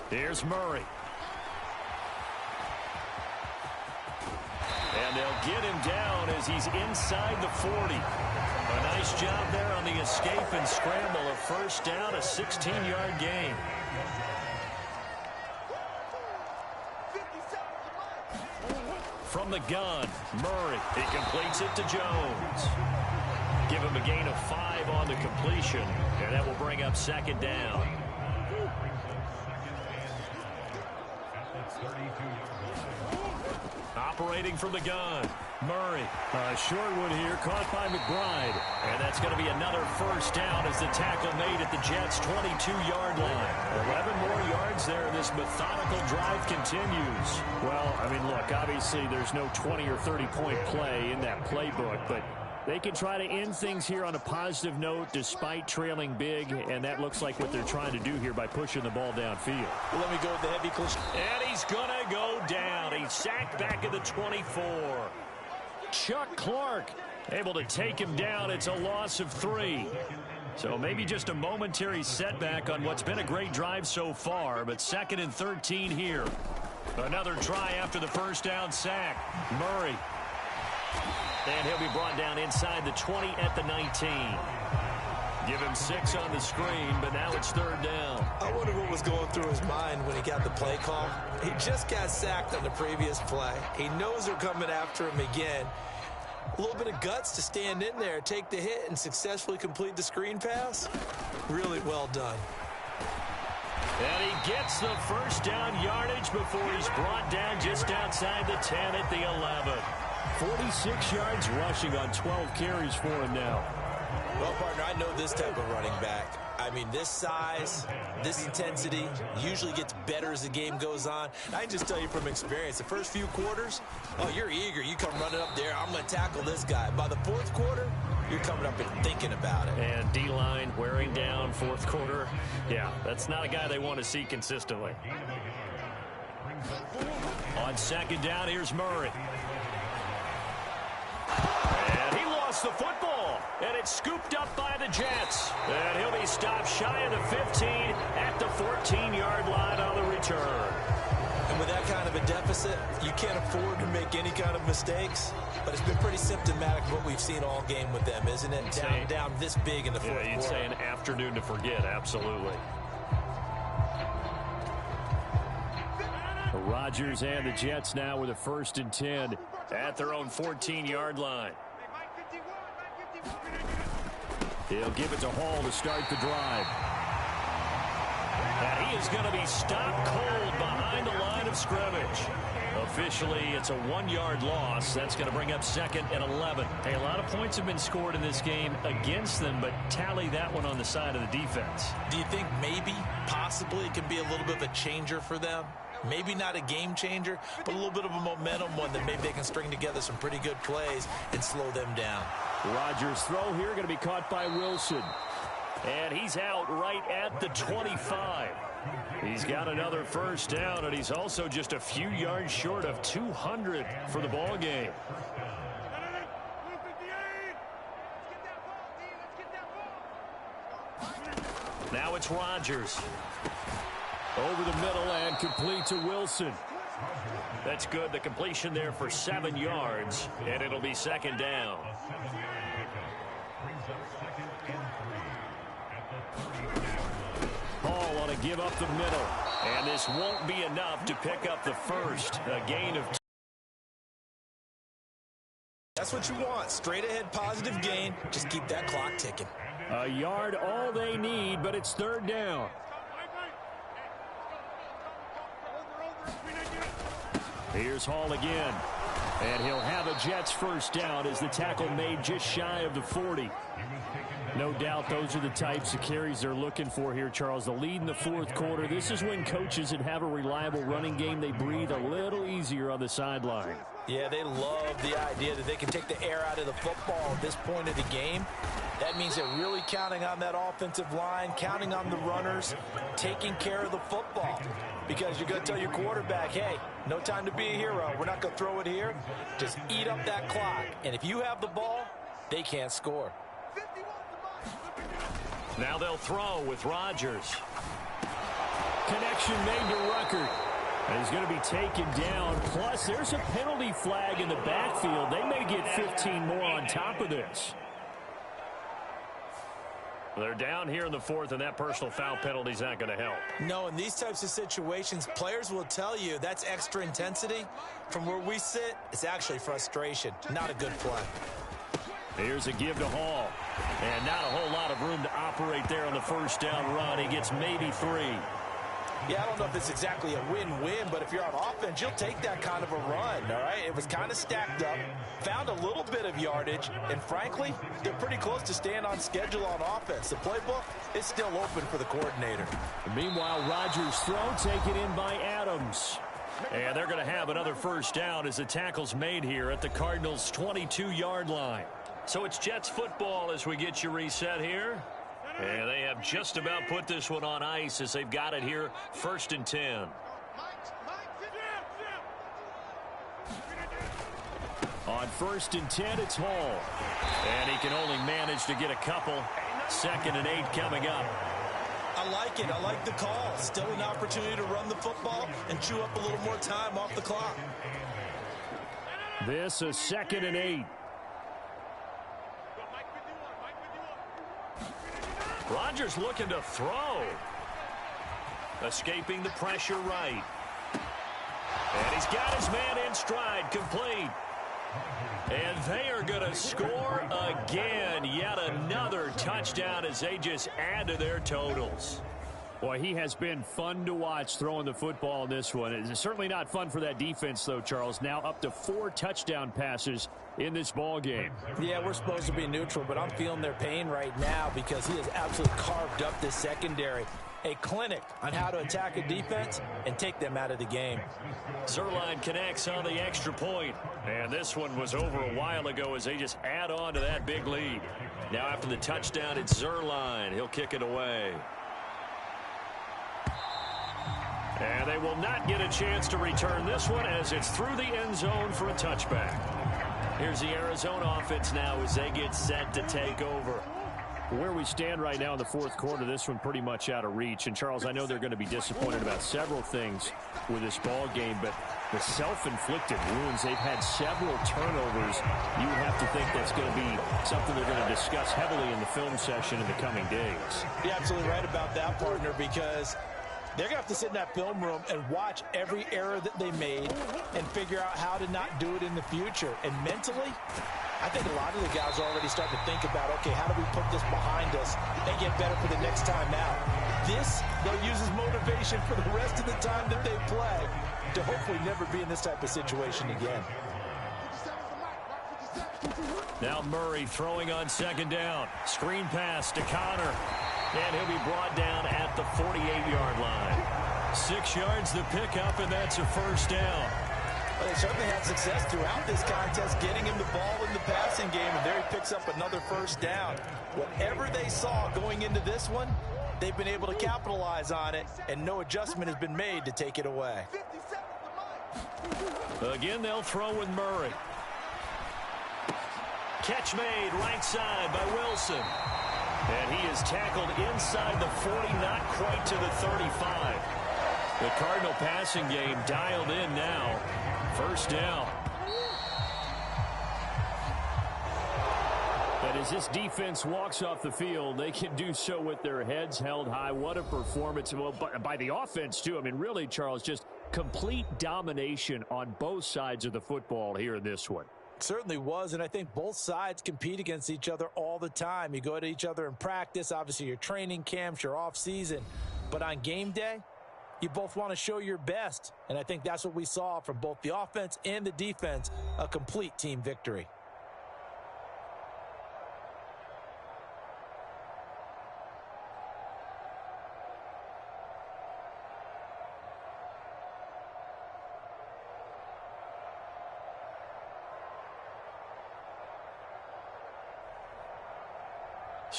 Here's Murray. And they'll get him down as he's inside the 40. A nice job there on the escape and scramble. A first down, a 16-yard gain. From the gun, Murray. He completes it to Jones. Give him a gain of 5 on the completion, and that will bring up second down. Operating from the gun, Murray. Short one here, caught by McBride. And that's going to be another first down as the tackle made at the Jets' 22-yard line. 11 more yards there, and this methodical drive continues. Well, I mean, look, obviously there's no 20 or 30-point play in that playbook, but they can try to end things here on a positive note despite trailing big, and that looks like what they're trying to do here by pushing the ball downfield. Well, let me go with the heavy cushion. And he's going to go down. He's sacked back at the 24. Chuck Clark able to take him down. It's a loss of 3. So maybe just a momentary setback on what's been a great drive so far, but 2nd and 13 here. Another try after the first down sack. Murray. And he'll be brought down inside the 20 at the 19. Give him 6 on the screen, but now it's 3rd down. I wonder what was going through his mind when he got the play call. He just got sacked on the previous play. He knows they're coming after him again. A little bit of guts to stand in there, take the hit, and successfully complete the screen pass. Really well done. And he gets the first down yardage before he's brought down just outside the 10 at the 11. 46 yards rushing on 12 carries for him now. Well, partner, I know this type of running back. I mean, this size, this intensity usually gets better as the game goes on. I can just tell you from experience, the first few quarters, oh, you're eager. You come running up there, I'm going to tackle this guy. By the 4th quarter, you're coming up and thinking about it. And D-line wearing down 4th quarter. Yeah, that's not a guy they want to see consistently. On 2nd down, here's Murray. And he lost the football, and it's scooped up by the Jets. And he'll be stopped shy of the 15 at the 14-yard line on the return. And with that kind of a deficit, you can't afford to make any kind of mistakes. But it's been pretty symptomatic of what we've seen all game with them, isn't it? Down this big in the 4th quarter. Yeah, you'd say an afternoon to forget, absolutely. The Rodgers and the Jets now with a 1st and 10 at their own 14-yard line. He'll give it to Hall to start the drive. And he is going to be stopped cold behind the line of scrimmage. Officially, it's a 1-yard loss. That's going to bring up 2nd and 11. Hey, a lot of points have been scored in this game against them, but tally that one on the side of the defense. Do you think maybe, possibly, it can be a little bit of a changer for them? Maybe not a game changer, but a little bit of a momentum one that maybe they can string together some pretty good plays and slow them down. Rodgers' throw here going to be caught by Wilson. And he's out right at the 25. He's got another first down, and he's also just a few yards short of 200 for the ball game. Now it's Rodgers. Over the middle and complete to Wilson. That's good. The completion there for 7 yards, and it'll be 2nd down. Hall on a give up the middle. And this won't be enough to pick up the first. A gain of 2. That's what you want. Straight ahead positive gain. Just keep that clock ticking. A yard all they need, but it's 3rd down. Here's Hall again. And he'll have a Jets first down as the tackle made just shy of the 40. No doubt those are the types of carries they're looking for here, Charles. The lead in the fourth quarter. This is when coaches that have a reliable running game, they breathe a little easier on the sideline. Yeah, they love the idea that they can take the air out of the football at this point of the game. That means they're really counting on that offensive line, counting on the runners, taking care of the football. Because you're going to tell your quarterback, hey, no time to be a hero. We're not going to throw it here. Just eat up that clock. And if you have the ball, they can't score. Now they'll throw with Rodgers. Connection made to Ruckert. And he's going to be taken down. Plus, there's a penalty flag in the backfield. They may get 15 more on top of this. They're down here in the fourth, and that personal foul penalty is not going to help. No, in these types of situations, players will tell you that's extra intensity. From where we sit, it's actually frustration, not a good play. Here's a give to Hall. And not a whole lot of room to operate there on the first down run. He gets maybe 3. Yeah, I don't know if it's exactly a win-win, but if you're on offense, you'll take that kind of a run, all right? It was kind of stacked up, found a little bit of yardage, and frankly, they're pretty close to staying on schedule on offense. The playbook is still open for the coordinator. Meanwhile, Rodgers' throw taken in by Adams. And they're going to have another first down as the tackle's made here at the Cardinals' 22-yard line. So it's Jets football as we get you reset here. And they have just about put this one on ice as they've got it here, 1st and 10. On 1st and 10, it's Hall. And he can only manage to get a couple. 2nd and 8 coming up. I like it. I like the call. Still an opportunity to run the football and chew up a little more time off the clock. This is 2nd and 8. Rodgers looking to throw. Escaping the pressure right. And he's got his man in stride, complete. And they are going to score again. Yet another touchdown as they just add to their totals. Boy, he has been fun to watch throwing the football in this one. It's certainly not fun for that defense, though, Charles. Now up to 4 touchdown passes in this ball game. Yeah, we're supposed to be neutral, but I'm feeling their pain right now because he has absolutely carved up this secondary. A clinic on how to attack a defense and take them out of the game. Zerline connects on the extra point. And this one was over a while ago as they just add on to that big lead. Now after the touchdown, it's Zerline. He'll kick it away. And they will not get a chance to return this one as it's through the end zone for a touchback. Here's the Arizona offense now as they get set to take over. Where we stand right now in the fourth quarter, this one pretty much out of reach. And, Charles, I know they're going to be disappointed about several things with this ball game, but the self-inflicted wounds, they've had several turnovers. You would have to think that's going to be something they're going to discuss heavily in the film session in the coming days. You're absolutely right about that, partner, because they're going to have to sit in that film room and watch every error that they made and figure out how to not do it in the future. And mentally, I think a lot of the guys are already starting to think about, okay, how do we put this behind us and get better for the next time out? This, they'll use as motivation for the rest of the time that they play to hopefully never be in this type of situation again. Now Murray throwing on 2nd down. Screen pass to Connor. And he'll be brought down at the 48-yard line. 6 yards the pickup, and that's a first down. Well, they certainly had success throughout this contest, getting him the ball in the passing game, and there he picks up another first down. Whatever they saw going into this one, they've been able to capitalize on it, and no adjustment has been made to take it away. Again, they'll throw with Murray. Catch made right side by Wilson. And he is tackled inside the 40, not quite to the 35. The Cardinal passing game dialed in now. First down. But as this defense walks off the field, they can do so with their heads held high. What a performance. Well, by the offense, too. I mean, really, Charles, just complete domination on both sides of the football here in this one. Certainly was, and I think both sides compete against each other all the time. You go to each other in practice, obviously your training camps, your off season, but on game day, you both want to show your best. And I think that's what we saw from both the offense and the defense, a complete team victory.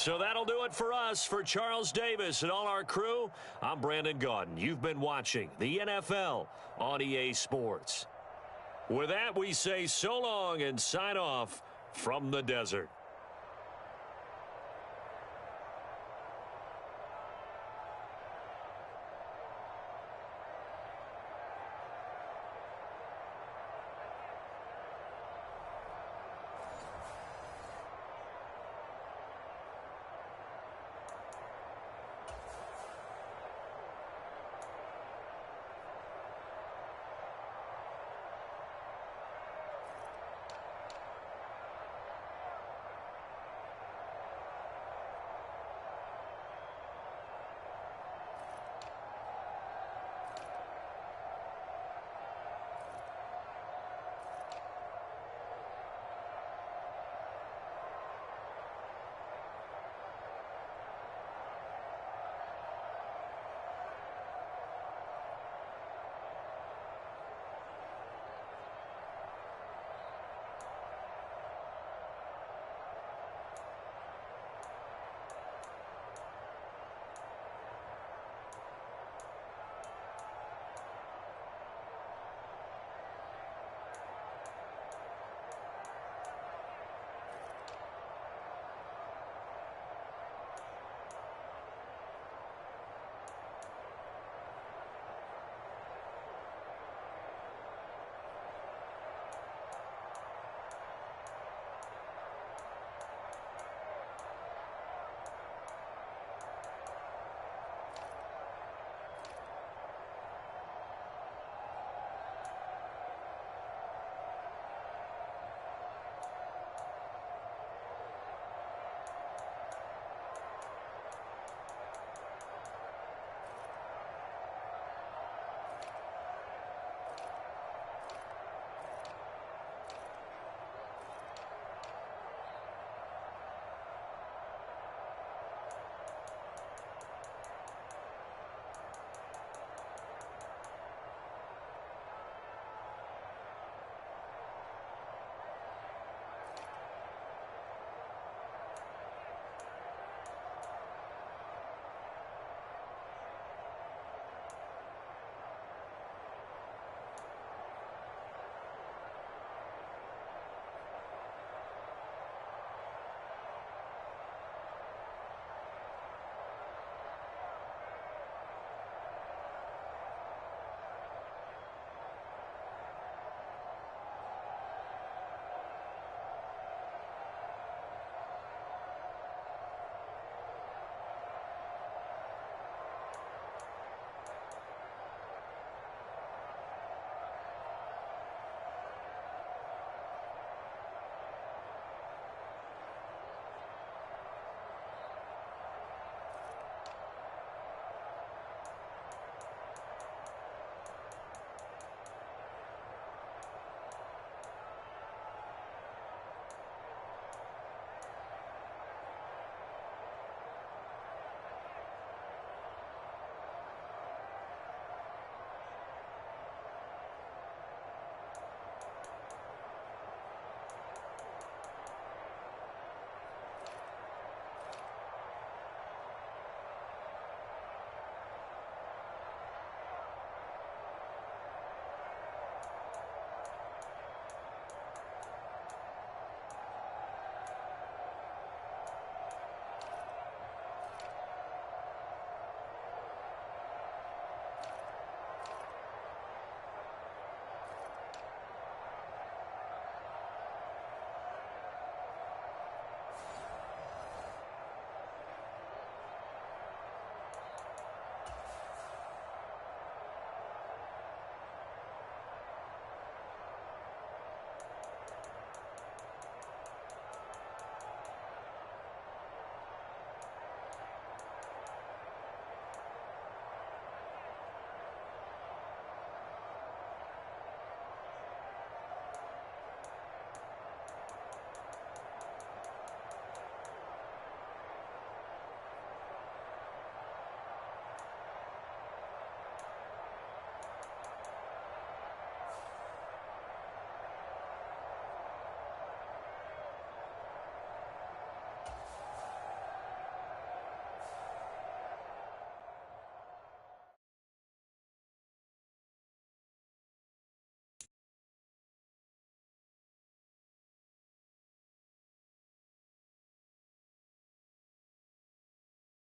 So that'll do it for us. For Charles Davis and all our crew, I'm Brandon Gaudin. You've been watching the NFL on EA Sports. With that, we say so long and sign off from the desert.